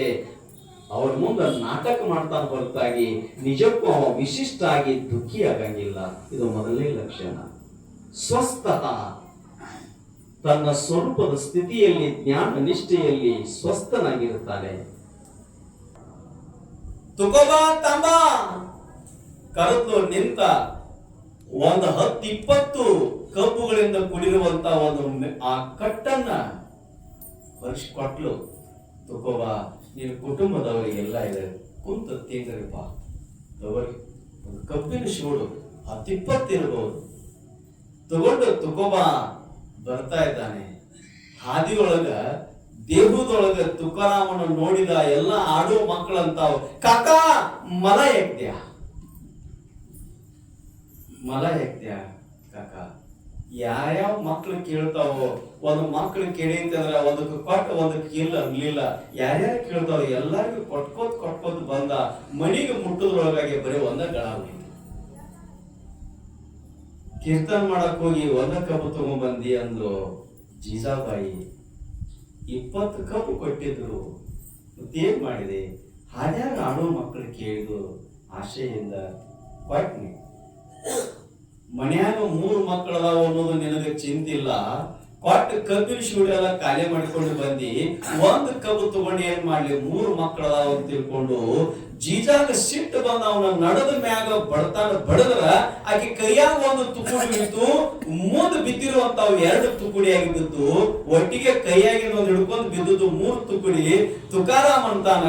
Speaker 1: ಅವ್ರ ಮುಂದೆ ನಾಟಕ ಮಾಡ್ತಾನೆ ಹೊರತಾಗಿ ನಿಜಕ್ಕೂ ಅವ ವಿಶಿಷ್ಟ ಆಗಿ ದುಃಖಿ ಆಗಂಗಿಲ್ಲ. ಇದು ಮೊದಲನೇ ಲಕ್ಷಣ. ಸ್ವಸ್ಥ, ತನ್ನ ಸ್ವರೂಪದ ಸ್ಥಿತಿಯಲ್ಲಿ ಜ್ಞಾನ ನಿಷ್ಠೆಯಲ್ಲಿ ಸ್ವಸ್ಥನಾಗಿರುತ್ತಾನೆ. ತುಕೋಬಾ ತಾಂಬ ಕರೆದು ನಿಂತ. ಒಂದು 10-20 ಕಬ್ಬುಗಳಿಂದ ಕೂಡಿರುವಂತ ಆ ಕಟ್ಟನ್ನ ಹೊರಿಸಿಕೊಟ್ಲು. ತುಕೋಬಾ, ನಿನ್ನ ಕುಟುಂಬದವರಿಗೆಲ್ಲ ಇದೆ, ಕುಂತ ತಿಂದ್ರಿಪ್ಪ, ತಗೊಳ್ಳಿ. ಒಂದು ಕಬ್ಬಿನ ಶೂಡು 10-20 ಇರಬಹುದು. ತಗೊಂಡು ತುಕೋಬಾ ಬರ್ತಾ ಇದ್ದಾನೆ. ಹಾದಿಯೊಳಗ ದೇಹದೊಳಗ ತುಕಾರಾಮನ ನೋಡಿದ ಎಲ್ಲ ಆಡೋ ಮಕ್ಕಳಂತಾವ್, ಕಾಕ ಮಲ ಯಜ್ಞ, ಮಲ ಯಜ್ಞ ಕಾಕ. ಯಾವ್ಯಾವ ಮಕ್ಳು ಕೇಳ್ತಾವೋ, ಒಂದು ಮಕ್ಳು ಕೇಳಿ ಅಂತಂದ್ರ ಒಂದಕ್ಕೆ ಕೊಟ್ಟು ಒಂದಕ್ಕೆ ಇಲ್ಲ ಅನ್ಲಿಲ್ಲ, ಯಾರ್ಯಾರು ಕೇಳ್ತಾವ ಎಲ್ಲರಿಗೂ ಕೊಟ್ಕೋತ್ ಬಂದ. ಮಣಿಗೆ ಮುಟ್ಟದ್ರೊಳಗಾಗಿ ಬರೀ ಒಂದ ಗಳ ಕೀರ್ತನ್ ಮಾಡಕ್ ಹೋಗಿ ಒಂದ ಕಬ್ಬು ತಗೊಂಡ್ಬಂದಿ ಅಂದ್ರು. ಜೀಜಾಬಾಯಿ 20 ಕಬ್ಬು ಕೊಟ್ಟಿದ್ರು. ಮತ್ತೇನ್ ಮಾಡಿದೆ? ಹಾಡ್ಯಾಗ ಆಡೋ ಮಕ್ಕಳು ಕೇಳಿದ್ರು, ಆಶೆಯಿಂದ ಕೊಟ್ನಿ. ಮನ್ಯಾಗ 3 ಮಕ್ಕಳದಾವ ಅನ್ನೋದು ನಿನಗೆ ಚಿಂತಿಲ್ಲ. ಕೊಟ್ಟು ಕಬ್ಬಿನ ಶೂಡಿ ಎಲ್ಲ ಖಾಲಿ ಮಾಡಿಕೊಂಡು ಬಂದಿ. ಒಂದು ಕಬ್ಬು ತಗೊಂಡು ಏನ್ ಮಾಡ್ಲಿ? 3 ಮಕ್ಕಳದಾವ ಅಂತ ತಿಳ್ಕೊಂಡು ಜೀಜಾಗ ಸಿಟ್ಟು ಬಂದ ಅವನ ನಡದ ಮ್ಯಾಗ ಬಡದ್ರ ಆಕೆ ಕೈಯಾಗ ಒಂದು ತುಕುಡಿ ಬಿತ್ತು. ಮುಂದ್ ಬಿದ್ದಿರುವಂತಾವ್ 2 ತುಕುಡಿಯಾಗಿ ಬಿದ್ದು, ಒಟ್ಟಿಗೆ ಕೈಯಾಗಿ ಒಂದು ಹಿಡ್ಕೊಂಡು ಬಿದ್ದುದು 3 ತುಕುಡಿ. ತುಕಾರಾಮ್ ಅಂತಾನ,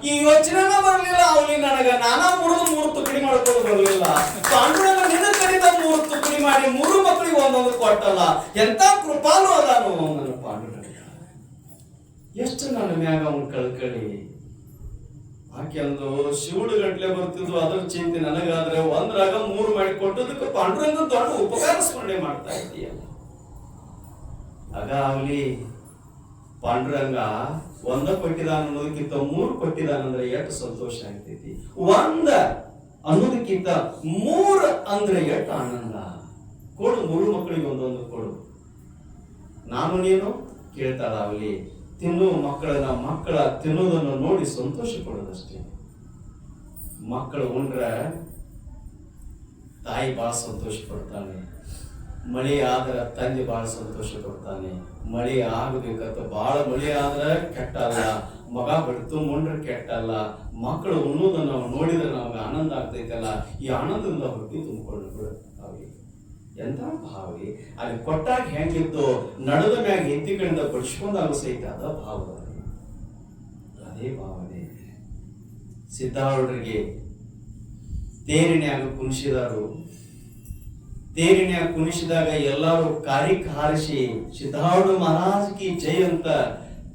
Speaker 1: ಈ ಯೋಚನೆ ಬರ್ಲಿಲ್ಲ ಅವಳಿ ನನಗ, ನಾನಾ 3 ತುಕುಡಿ ಮಾಡ್ಕೊಂಡು ಬರ್ಲಿಲ್ಲ. ಪಾಂಡುರಂಗ ನಿನ್ನ ಕರೀದ 3 ತುಕುಡಿ ಮಾಡಿ 3 ಮಕ್ಕಳಿಗೆ ಒಂದೊಂದು ಕೊಟ್ಟಲ್ಲ. ಎಂತ ಕೃಪಾಲು ಅದಾನು ನನ್ನ ಪಾಂಡುರಂಗ. ಎಷ್ಟು ನನ್ನ ಮ್ಯಾಗ ಅವನ್ ಕಳ್ಕಳಿ. ಆಕೆ ಅಂದು ಶಿವುಡು ಗಂಟ್ಲೆ ಬರ್ತಿದ್ವು, ಅದ್ರ ಚಿಂತೆ ನನಗಾದ್ರೆ ಒಂದ್ರಾಗ 3 ಮಾಡಿ ಕೊಟ್ಟದಕ್ಕೆ ಪಾಂಡುರಂಗ ದೊಡ್ಡ ಉಪಕಾರ ಸ್ಮರಣೆ ಮಾಡ್ತಾ ಇದ್ದೀಯಲ್ಲ. ಆಗ ಅವಲಿ ಪಾಂಡುರಂಗ ಒಂದ ಕೊಟ್ಟಿದಾನ ಅನ್ನೋದಕ್ಕಿಂತ 3 ಕೊಟ್ಟಿದಾನಂದ್ರೆ ಎಷ್ಟು ಸಂತೋಷ ಆಗ್ತೈತಿ. 1 ಅನ್ನೋದಕ್ಕಿಂತ 3 ಅಂದ್ರೆ ಎಷ್ಟು ಆನಂದ. ಕೊಡು, 3 ಮಕ್ಕಳಿಗೆ ಒಂದೊಂದು ಕೊಡು. ನಾನು ನೀನು ಕೇಳ್ತಾಳ ಅವಲಿ. ತಿನ್ನು ಮಕ್ಕಳ ತಿನ್ನೋದನ್ನು ನೋಡಿ ಸಂತೋಷ ಪಡೋದಷ್ಟೇ. ಮಕ್ಕಳು ಉಂಡ್ರ ತಾಯಿ ಬಹಳ ಸಂತೋಷ ಪಡ್ತಾನೆ. ಮಳೆ ಆದ್ರ ತಂದೆ ಬಹಳ ಸಂತೋಷ ಪಡ್ತಾನೆ. ಮಳೆ ಆಗಬೇಕಂತ, ಬಹಳ ಮಳೆ ಆದ್ರ ಕೆಟ್ಟಲ್ಲ, ಮಗ ಬಿಡ್ತು ಮುಂಡ್ರೆ ಕೆಟ್ಟಲ್ಲ. ಮಕ್ಕಳು ಉಣ್ಣೋದನ್ನ ನಾವು ನೋಡಿದ್ರೆ ನಮ್ಗೆ ಆನಂದ ಆಗ್ತೈತಲ್ಲ, ಈ ಆನಂದದಿಂದ ಹೊಟ್ಟಿ ತುಂಬಿಕೊಂಡು ಬಿಡುತ್ತೆ. ಎಂತ ಭಾವಿ ಅಲ್ಲಿ ಕೊಟ್ಟಾಗ ಹೆಂಗಿತ್ತು, ನಡದ ಮ್ಯಾಗ ಎತ್ತಿಗಳಿಂದ ಬಡಿಸ್ಕೊಂಡಾಗ ಸಹಿತ ಅದ ಭಾವ, ಅದೇ ಭಾವನೆ. ಸಿದ್ಧಾರೂಢರಿಗೆ ತೇರಿನ್ಯಾಗ ಕುಣಿಸಿದಾರು. ತೇರಿನ್ಯಾಗ ಕುಣಿಸಿದಾಗ ಎಲ್ಲಾರು ಕಾರಿಕ್ ಹಾರಿಸಿ ಸಿದ್ಧಾರೂಢ ಮಹಾರಾಜಕಿ ಜೈ ಅಂತ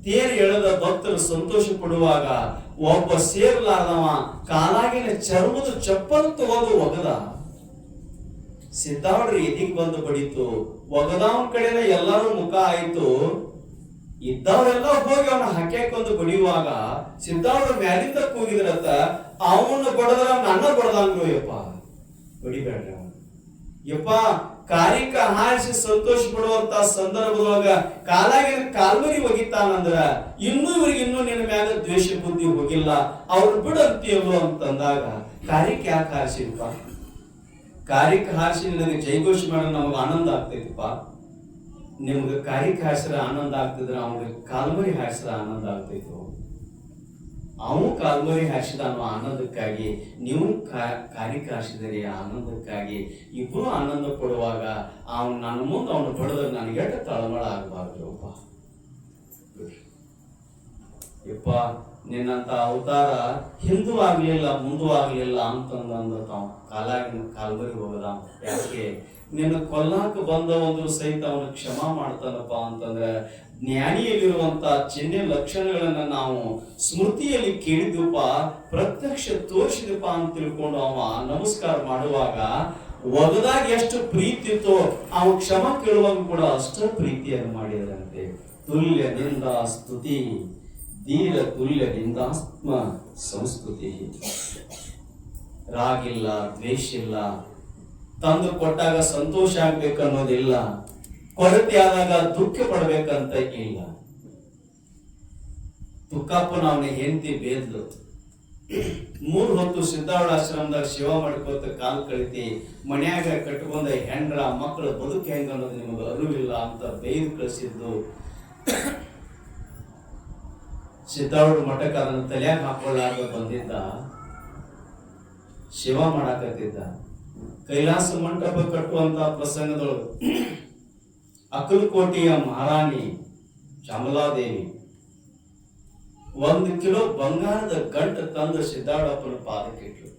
Speaker 1: ತೇರು ಎಳೆದ ಭಕ್ತರು ಸಂತೋಷ ಪಡುವಾಗ ಒಬ್ಬ ಸೇರ್ಲಾರ್ದವ ಕಾಲಾಗಿನ ಚರ್ಮದ ಚಪ್ಪಲ್ ತಗೋದು ಒಗದ. ಸಿದ್ಧಾರೂಢರು ಎದಿಗ್ ಬಂದು ಬಡಿತು. ಒಗದವನ ಕಡೆನ ಎಲ್ಲರೂ ಮುಖ ಆಯ್ತು. ಇದ್ದವರೆಲ್ಲ ಹೋಗಿ ಅವನ ಹಾಕ್ಯಾಕೊಂದು ಬಡಿಯುವಾಗ ಸಿದ್ಧಾರೂಢರು ಮ್ಯಾಲಿಂದ ಕೂಗಿದ್ರತ್ತ, ಅವನು ಬಡದ್ರ ನನ್ನ ಬಡದಂಗ್ರು. ಯಪ್ಪ ಬಡಿಬೇಡ್ರಿ ಅವನು. ಯಪ್ಪ ಕಾರಿಕ ಹಾರಿಸಿ ಸಂತೋಷ ಪಡುವಂತ ಸಂದರ್ಭದೊಳಗ ಕಾಲಾಗಿನ ಕಾಲ್ಮರಿ ಒಗಿತಾನಂದ್ರ ಇವ್ರಿಗೆ ನಿನ್ನ ಮ್ಯಾಗ ದ್ವೇಷ ಬುದ್ಧಿ ಹೋಗಿಲ್ಲ, ಅವ್ರು ಬಿಡಂತೀಯಲ್ಲೋ ಅಂತಂದಾಗ ಕಾರಿಕ ಯಾಕೆ ಹಾರಿಸಿಲ್ಪ? ಕಾರಿಕ ಹಾರಿಸಿ ನಿನಗೆ ಜೈಘೋಷ ಮಾಡೋ ನಮಗೆ ಆನಂದ ಆಗ್ತೈತಿಪ್ಪ. ನಿಮ್ಗೆ ಕಾರಿಕ ಹಾರಿಸಿದ್ರೆ ಆನಂದ ಆಗ್ತಿದ್ರೆ ಅವ್ನಿಗೆ ಕಾಲ್ಮರಿ ಹಾರಿಸಿದ್ರೆ ಆನಂದ ಆಗ್ತೈತು. ಅವನು ಕಾಲ್ಮರಿ ಹಾರಿಸಿದ ಆನಂದಕ್ಕಾಗಿ, ನೀವು ಕಾರಿಕ ಹಾರಿಸಿದರೆ ಆನಂದಕ್ಕಾಗಿ. ಇಬ್ರು ಆನಂದ ಪಡುವಾಗ ಅವನು ನನ್ನ ಮುಂದೆ ಅವನು ಪಡೆದ್ರೆ ನನಗೆ ಎಷ್ಟು ತಳಮಳ ಆಗಬಾರ್ದು. ಯಪ್ಪ ನಿನ್ನಂತ ಅವತಾರ ಹಿಂದೂ ಆಗ್ಲಿಲ್ಲ ಮುಂದೂ ಆಗ್ಲಿಲ್ಲ ಅಂತಂದ ತಾವ್ ಕಾಲ್ಮರಿ ಹೋಗದ. ಯಾಕೆ? ನಿನ್ನ ಕೊಲ್ಲಾಕ ಬಂದ ಒಂದು ಸಹಿತ ಅವನು ಕ್ಷಮಾ ಮಾಡ್ತಾನಪ್ಪ ಅಂತಂದ್ರೆ ಜ್ಞಾನಿಯಲ್ಲಿರುವಂತ ಚಿಹ್ನೆ ಲಕ್ಷಣಗಳನ್ನ ನಾವು ಸ್ಮೃತಿಯಲ್ಲಿ ಕೇಳಿದ್ವಪ್ಪ, ಪ್ರತ್ಯಕ್ಷ ತೋರಿಸಿದಪ್ಪ ಅಂತ ತಿಳ್ಕೊಂಡು ಅವ ನಮಸ್ಕಾರ ಮಾಡುವಾಗ ಒಗದಾಗ ಎಷ್ಟು ಪ್ರೀತಿ ಇತ್ತೋ ಅವ ಕ್ಷಮ ಕೇಳುವಾಗ ಕೂಡ ಅಷ್ಟ ಪ್ರೀತಿಯನ್ನು ಮಾಡಿದರಂತೆ. ತುಲ್ಯ ನಿಂದ ಸ್ತುತಿ ಧೀರ ತುಲ್ಯ ನಿಂದಾತ್ಮ ಸಂಸ್ಕೃತಿ. ರಾಗಿಲ್ಲ, ದ್ವೇಷ ಇಲ್ಲ, ತಂದು ಕೊಟ್ಟಾಗ ಸಂತೋಷ ಆಗ್ಬೇಕನ್ನೋದಿಲ್ಲ, ಕೊರತೆ ಆದಾಗ ದುಃಖ ಪಡ್ಬೇಕಂತ ಇಲ್ಲ. ತುಕ್ಕಪ್ಪನ ಅವನ ಹೆಂಡತಿ ಬೇದ್ಲು. 3 ಹೊತ್ತು ಸಿದ್ಧಾರೂಢ ಆಶ್ರಮದಾಗ ಸೇವಾ ಮಾಡ್ಕೋತ ಕಾಲ್ ಕಳಿತಿ, ಮನ್ಯಾಗ ಕಟ್ಕೊಂಡ ಹೆಂಡ್ರ ಮಕ್ಕಳ ಬದುಕು ಹೆಂಗ ಅನ್ನೋದು ನಿಮಗೆ ಅರಿವಿಲ್ಲ ಅಂತ ಬೈದು ಕಳಿಸಿದ್ದು. ಸಿದ್ಧಾರೂಢ ಮಠಕ್ಕೆ ಅದನ್ನು ತಲೆಯಾಗ ಹಾಕೊಳ್ಳಾರ್ದ ಬಂದಿದ್ದ. ಸೇವಾ ಮಾಡಾಕತ್ತಿದ್ದ. ಕೈಲಾಸ ಮಂಟಪ ಕಟ್ಟುವಂತ ಪ್ರಸಂಗದೊಳಗೆ ಅಕ್ಕಲಕೋಟೆಯ ಮಹಾರಾಣಿ ಚಾಮಲಾದೇವಿ 1 ಕಿಲೋ ಬಂಗಾರದ ಗಂಟು ತಂದು ಸಿದ್ದಾಡಪ್ಪನ ಪಾದಕ್ಕಿಟ್ಲು.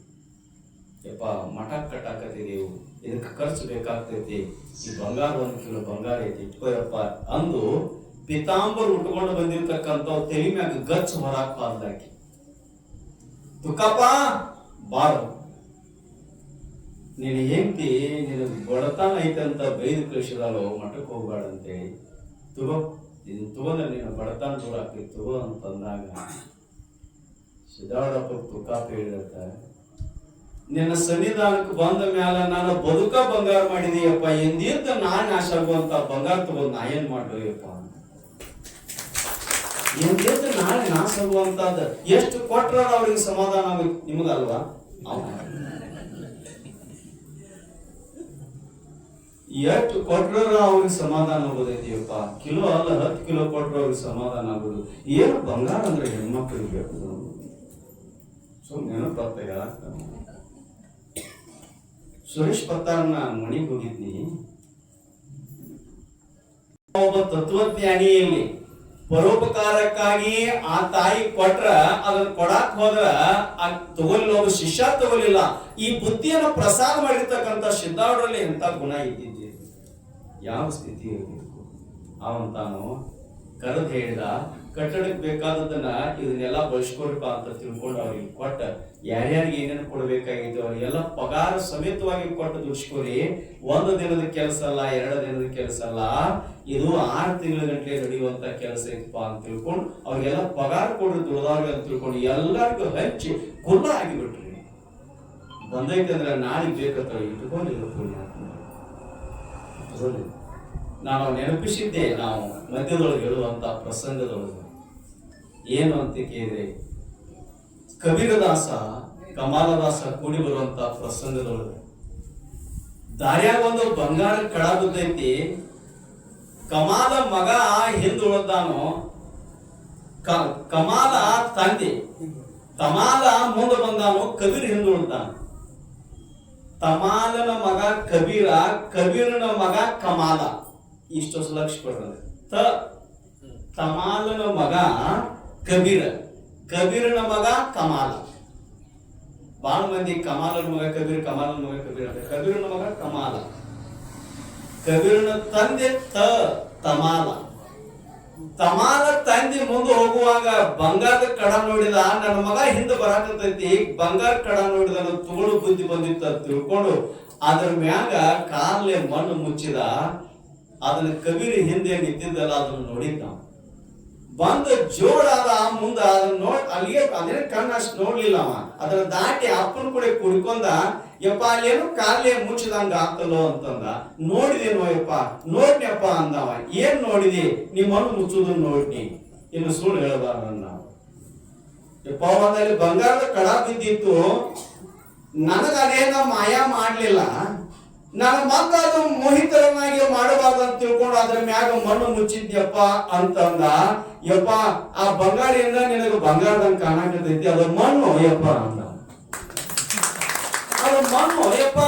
Speaker 1: ಯಪ್ಪ, ಮಠ ಕಟ್ಟಾಕತ್ತಿದೆವು, ಇದಕ್ಕೆ ಖರ್ಚು ಬೇಕಾಗ್ತೈತಿ, ಈ ಬಂಗಾರ 1 ಕಿಲೋ ಬಂಗಾರ ಐತಿ, ಇಟ್ಕೋಯಪ್ಪ ಅಂದು ಪಿತಾಂಬರ್ ಉಟ್ಕೊಂಡು ಬಂದಿರ್ತಕ್ಕಂಥ ತಲೆ ಮ್ಯಾಗ ಗಚ್ಚ ಹೊರಾಕ್ ಪಾದಾಕಿ. ತುಕಪ್ಪ ಬಾಳು, ನೀನು ಹೆಂಡತಿ ನಿನಗೆ ಬಡತನ ಐತೆ ಅಂತ ಬೈದು ಕಳಿಸಿದಾಳು, ಮಠಕ್ಕೆ ಹೋಗ್ಬೇಡ ಅಂತೇಳಿ. ತಗೋ, ಇದನ್ನ ತಗೊಂಡ್ರೆ ನೀನು ಬಡತನ ದೂರ ಆಗ್ತೈತಿ, ತಗೋ ಅಂತಂದಾಗ ಸಿದ್ದಾಡಪ್ಪ ತುಕಾಪ ಹೇಳಿದತ್ತ, ನಿನ್ನ ಸನ್ನಿಧಾನಕ್ಕೆ ಬಂದ ಮ್ಯಾಲ ನಾನು ಬದುಕ ಬಂಗಾರ ಮಾಡಿದೀಯಪ್ಪ, ಎಂದಿದ್ದ ನಾನ್ ನಾಶ ಆಗುವಂತ ಬಂಗಾರ ತಗೊಂಡು ನಾ ಏನ್ ಮಾಡ್ಬೇಕಪ್ಪ, ಎಂದಿದ್ದ ನಾಳೆ ನಾಶ ಆಗುವಂತದ್ದು ಎಷ್ಟು ಕೊಟ್ರ ಅವ್ರಿಗೆ ಸಮಾಧಾನ ಆಗುತ್ತೆ, ನಿಮಗಲ್ವಾ? ಎಷ್ಟು ಕೊಟ್ರ ಅವ್ರಿಗೆ ಸಮಾಧಾನ ಆಗೋದೈತಿಯಪ್ಪ, ಕಿಲೋ ಅಲ್ಲ 10 ಕಿಲೋ ಕೊಟ್ರ ಅವ್ರಿಗೆ ಸಮಾಧಾನ ಆಗೋದು. ಏನು ಬಂಗಾರ ಅಂದ್ರೆ ಹೆಣ್ಮಕ್ಳಿಗೆ ಬೇಕು, ಸುಮ್ಮನೆ ಬರ್ತಾಗ. ಸುರೇಶ್ ಪತ್ತಾರನ ಮನೆಗೆ ಹೋಗಿದ್ನಿ. ಒಬ್ಬ ತತ್ವಜ್ಞಾನಿಯಲ್ಲಿ ಪರೋಪಕಾರಕ್ಕಾಗಿ ಆ ತಾಯಿ ಕೊಟ್ರ ಅದನ್ನ ಕೊಡಾಕ್ ಹೋದ್ರ ತಗೊಲಿಲ್ಲ, ಒಬ್ಬ ಶಿಷ್ಯ ತಗೊಲಿಲ್ಲ. ಈ ಬುದ್ಧಿಯನ್ನು ಪ್ರಸಾದ ಮಾಡಿರ್ತಕ್ಕಂಥ ಸಿದ್ದಾರೂಢರಲ್ಲಿ ಎಂತ ಗುಣ ಇದ್ದಿದ್ದೆ, ಯಾವ ಸ್ಥಿತಿ ಇರಬೇಕು. ಅವಂತಾನು ಕರೆದು ಹೇಳಿದ, ಕಟ್ಟಡಕ್ಕೆ ಬೇಕಾದದನ್ನ ಇದನ್ನೆಲ್ಲ ಬಳಸ್ಕೊಡ್ಪ ಅಂತ ತಿಳ್ಕೊಂಡು ಅವ್ರಿಗೆ ಕೊಟ್ಟ, ಯಾರ್ಯಾರಿಗೆ ಏನೇನು ಕೊಡ್ಬೇಕಾಗಿತ್ತು ಅವ್ರಿಗೆಲ್ಲ ಪಗಾರ ಸಮೇತವಾಗಿ ಕೊಟ್ಟು ದುಡ್ಸ್ಕೊರಿ. 1 ದಿನದ ಕೆಲಸ ಅಲ್ಲ, 2 ದಿನದ ಕೆಲಸ ಅಲ್ಲ, ಇದು 6 ತಿಂಗಳ ಗಂಟೆ ನಡೆಯುವಂತ ಕೆಲಸ ಐತಪ್ಪ ಅಂತ ತಿಳ್ಕೊಂಡು ಅವ್ರಿಗೆಲ್ಲ ಪಗಾರ ಕೊಡ್ರಿ ದುಡ್ದವ್ರಿಗೆ ಅಂತ ತಿಳ್ಕೊಂಡು ಎಲ್ಲರಿಗೂ ಹಂಚಿ ಕುಲ್ಲ ಆಗಿಬಿಟ್ರಿ. ಬಂದೈತೆ ಅಂದ್ರೆ ನಾಳೆಗೆ ಬೇಕತ್ತ ಇಟ್ಕೊಂಡಿಲ್ಲ ಪುಣ್ಯ. ನಾವು ನೆನಪಿಸಿದ್ದೆ, ನಾವು ಮಧ್ಯದೊಳಗೆ ಹೇಳುವಂತ ಪ್ರಸಂಗದೊಳಗೆ ಏನು ಅಂತ ಕೇಳಿದ್ರೆ, ಕಬೀರದಾಸ ಕಮಾಲದಾಸ ಕೂಡಿ ಬರುವಂತ ಪ್ರಸಂಗದೊಳಗೆ ದಾರ್ಯಾಗ ಒಂದು ಬಂಗಾರ ಕಡ ಬಿದ್ದೈತಿ. ಕಮಾಲ ಮಗ ಹಿಂದುಳದಾನು, ಕಮಾಲ ತಂದೆ, ತಮಾಲ ಮುಂದೆ ಬಂದಾನು, ಕಬೀರ್ ಹಿಂದುಳ್ದಾನ. ತಮಾಲನ ಮಗ ಕಬೀರ, ಕಬೀರನ ಮಗ ಕಮಾಲ. ಇಷ್ಟು ಲಕ್ಷ ಕೊಡ್ರಿ. ತಮಾಲನ ಮಗ ಕಬೀರ, ಕಬೀರನ ಮಗ ಕಮಾಲ. ಬಾಳ ಮಂದಿ ಕಮಾಲನ ಮಗ ಕಬೀರ್, ಕಮಾಲನ ಮಗ ಕಬೀರ, ಕಬೀರನ ಮಗ ಕಮಾಲ. ಕಬೀರನ ತಂದೆ ತಮಾಲ. ತಮಾಲ ತಂದೆ ಮುಂದೆ ಹೋಗುವಾಗ ಬಂಗಾರದ ಕಡ ನೋಡಿದ, ನನ್ನ ಮಗ ಹಿಂದೆ ಬರಾಕತೈತಿ, ಬಂಗಾರ ಕಡ ನೋಡಿದ ತಗೊಳ್ಳೋ ಬುದ್ಧಿ ಬಂದಿತ್ತ ತಿಳ್ಕೊಂಡು ಅದ್ರ ಮ್ಯಾಗ ಕಾಲೇ ಮಣ್ಣು ಮುಚ್ಚಿದ. ಅದನ್ನ ಕಬೀರ್ ಹಿಂದೆ ನಿಂತಿದ್ದಲ್ಲ ಅದನ್ನ ನೋಡಿದ್ದ. ಬಂದ ಜೋಡಾದ ಮುಂದ ಅದನ್ನ ಅಲ್ಲಿಗೆ ಅದೇನ ಕಣ್ಣು ಅಷ್ಟು ನೋಡ್ಲಿಲ್ಲ ಅವ. ಅದನ್ನ ದಾಟಿ ಅಪ್ಪನ ಕೂಡ ಕುಡ್ಕೊಂಡ, ಯಪ್ಪ ಅಲ್ಲೇನು ಕಾಲೇ ಮುಚ್ಚಿದಂಗ ಆಗ್ತಲೋ ಅಂತಂದ. ನೋಡಿದೇನೋ ಯಪ್ಪ, ನೋಡ್ನಿಯಪ್ಪ ಅಂದವ. ಏನ್ ನೋಡಿದಿ? ನಿಮ್ಮ ಮಣ್ಣು ಮುಚ್ಚುದನ್ನ ನೋಡ್ನಿ, ಇನ್ನು ಸುಳ್ಳು ಹೇಳಬಾರ್ದ. ಯಪ್ಪ ಒಂದಲ್ಲಿ ಬಂಗಾರದ ಕಡ ಬಿದ್ದಿತ್ತು, ನನಗ ಅದೇನ ಮಾಯಾ ಮಾಡ್ಲಿಲ್ಲ, ನನ್ನ ಮಕ್ಕಳು ಮೋಹಿತರನ್ನಾಗಿ ಮಾಡಬಾರ್ದು ಅಂತ ತಿಳ್ಕೊಂಡು ಅದ್ರ ಮ್ಯಾಗ ಮಣ್ಣು ಮುಚ್ಚಿದ್ಯಪ್ಪ ಅಂತಂದ. ಯಪ್ಪ ಆ ಬಂಗಾರಿಯಿಂದ ನಿನಗೆ ಬಂಗಾರದಂಗ ಕಾಣಕತೈತಿ, ಅದು ಮಣ್ಣು ಯಪ್ಪ ಅಂದ. ಅದು ಮಣ್ಣು ಯಪ್ಪ,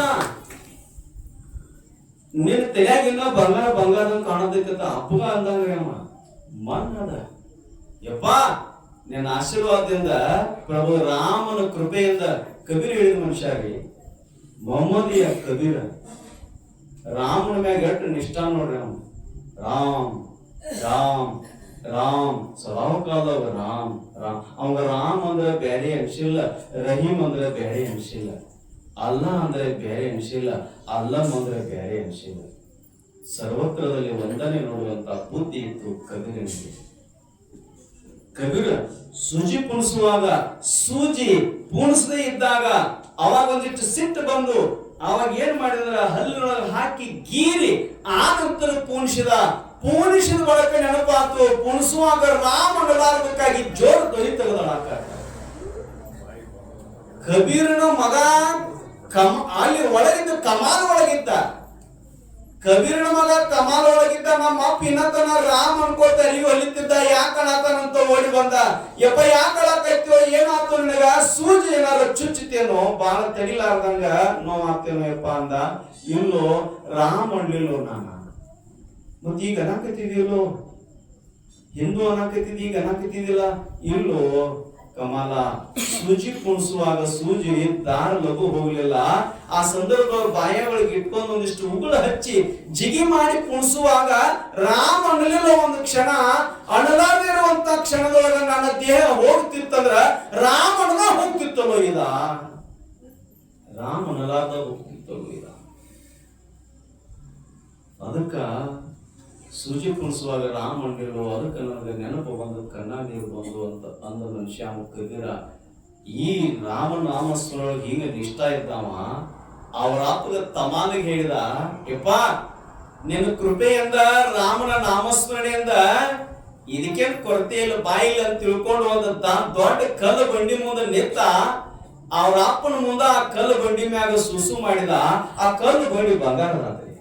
Speaker 1: ನಿನ್ನ ತಲೆಯಾಗಿನ್ನ ಬಂಗಾರ ಬಂಗಾರದಂಗ ಕಾಣತೈತಿ ಅಪ್ಪಗ ಅಂದಂಗ ಮಣ್ಣು ಅದ. ಯಪ್ಪ ನಿನ್ನ ಆಶೀರ್ವಾದದಿಂದ ಪ್ರಭು ರಾಮನ ಕೃಪೆಯಿಂದ ಕಬೀರ್ ಹೇಳಿದ ಮನುಷ್ಯ ರೀ, ಮೊಹಮ್ಮದಿಯ ಕಬೀರ. ರಾಮನ ಮ್ಯಾಗ ಎಷ್ಟು ನಿಷ್ಠಾ ನೋಡ್ರಿ ಅವನು. ರಾಮ್ ರಾಮ್ ರಾಮ್ ಸ್ವಭಾವಕಾದವ ರಾಮ್ ರಾಮ್. ಅವಂಗ ರಾಮ್ ಅಂದ್ರೆ ಬೇರೆ ಅನ್ಸಿಲ್ಲ, ರಹೀಮ್ ಅಂದ್ರೆ ಬೇರೆ ಅನ್ಸಿಲ್ಲ, ಅಲ್ಲಾ ಅಂದ್ರೆ ಬೇರೆ ಅನ್ಸಿಲ್ಲ, ಅಲ್ಲಂ ಅಂದ್ರೆ ಬೇರೆ ಅನ್ಸಿಲ್ಲ. ಸರ್ವತ್ರದಲ್ಲಿ ಒಂದನೇ ನೋಡುವಂತ ಬುದ್ಧಿ ಇತ್ತು ಕಬೀರನಿಗೆ. ಕಬೀರ ಸೂಜಿ ಪುಣಿಸುವಾಗ ಸೂಜಿ ಪುಣಿಸದೇ ಇದ್ದಾಗ ಅವಾಗ ಒಂದಿಷ್ಟು ಸಿಟ್ಟು ಬಂದು ಅವಾಗ ಏನ್ ಮಾಡಿದ್ರ ಹಲ್ಲಿನೊಳಗೆ ಹಾಕಿ ಗೀರಿ ಆ ನಂತರ ಪೂಣಿಸಿದ ಬಳಕ ನೆನಪಾತು. ಪುಣಿಸುವಾಗ ರಾಮನಲಾರ್ಬೇಕಾಗಿ ಜೋರು ಧ್ವನಿ ತೆಗೆದಳಾಕ. ಕಬೀರನ ಮಗ ಅಲ್ಲಿ ಒಳಗಿದ್ದ ಕಮಾಲ ಒಳಗಿದ್ದ. ಕಬೀರನ ಮಗ ಕಮಾಲ ಒಳಗಿದ್ದ, ನಮ್ಮ ಅಪ್ಪ ಇನ್ನತನ ರಾಮ್ ಅನ್ಕೋತ ಅರಿವು ಹೊಲಿತಿದ್ದ. ಯಾಕಳಾತನಂತ ಓಡಿ ಬಂದ. ಯಪ್ಪ ಯಾಕಳಾಕೈತೋ, ಏನಾಯ್ತು ನಿನಗ? ಸೂಜಿ ಏನಾರ ಚುಚ್ಚುತ್ತೇನೋ, ಬಾಳ ತಡಿಲಾರ್ದಂಗ ನೋವಾಗ್ತೇನೋ ಯಪ್ಪ ಅಂದ. ಇಲ್ಲೋ ರಾಮ್ ಅನ್ಲಿಲ್ಲೋ ನಾನು. ಮತ್ ಈಗ ಅನಾಕತ್ತಿದಿಲ್ಲೋ, ಹಿಂದೂ ಅನಾಕತ್ತಿದ್, ಈಗ ಅನಾಕತ್ತಿದಿಲ್ಲ. ಇಲ್ಲೋ ಕಮಲ, ಸೂಜಿ ಕುಣಿಸುವಾಗ ಸೂಜಿ ದಾರ ಲಘು ಹೋಗ್ಲಿಲ್ಲ. ಆ ಸಂದರ್ಭದವ್ರ ಬಾಯ ಒಳಗೆ ಇಟ್ಕೊಂಡು ಒಂದಿಷ್ಟು ಉಗುಳು ಹಚ್ಚಿ ಜಿಗಿ ಮಾಡಿ ಕುಣಿಸುವಾಗ ರಾಮ ಅಣಲಿಲ್ಲ. ಒಂದು ಕ್ಷಣ ಅಣಲಾದಿರುವಂತ ಕ್ಷಣದೊಳಗ ನನ್ನ ದೇಹ ಹೋಗ್ತಿತ್ತಂದ್ರ ರಾಮ ಅಣದ ಹೋಗ್ತಿತ್ತಲ್ಲೋ ಇದ, ರಾಮ ಅಣಲಾದ ಹೋಗ್ತಿತ್ತಲ್ಲೋ ಇದ. ಅದಕ್ಕ ಸೂಜಿ ಕುಣಿಸುವಾಗ ರಾಮ ಅಣ್ಣಿರು, ಅದಕ್ಕೆ ನನಗೆ ನೆನಪು ಬಂದು ಕಣ್ಣ ನೀರು ಬಂದು ಅಂತ ಅಂದ ಮನುಷ್ಯ ಕಬೀರ. ಈ ರಾಮನಾಮಸ್ಮರೊಳಗೆ ಹಿಂಗ ಇಷ್ಟ ಇದ್ದಾವ. ಅವ್ರ ಅಪ್ಪಗ ತಮಾನಿಗೆ ಹೇಳಿದ, ಯಪ್ಪ ನಿನ್ನ ಕೃಪೆಯಿಂದ ರಾಮನ ನಾಮಸ್ಮರಣೆಯಿಂದ ಇದಕ್ಕೇನು ಕೊರತೆ ಇಲ್ಲ, ಬಾಯಿಲ್ಲ ಅಂತ ತಿಳ್ಕೊಂಡು ಒಂದು ದೊಡ್ಡ ಕಲ್ಲು ಬಂಡಿ ಮುಂದೆ ನಿಂತ. ಅವ್ರ ಅಪ್ಪನ ಮುಂದೆ ಆ ಕಲ್ಲು ಬಂಡಿ ಮ್ಯಾಗ ಸುಸು ಮಾಡಿದ. ಆ ಕಲ್ಲು ಬಂಡಿ ಬಂಗಾರದಾತ್ರಿ.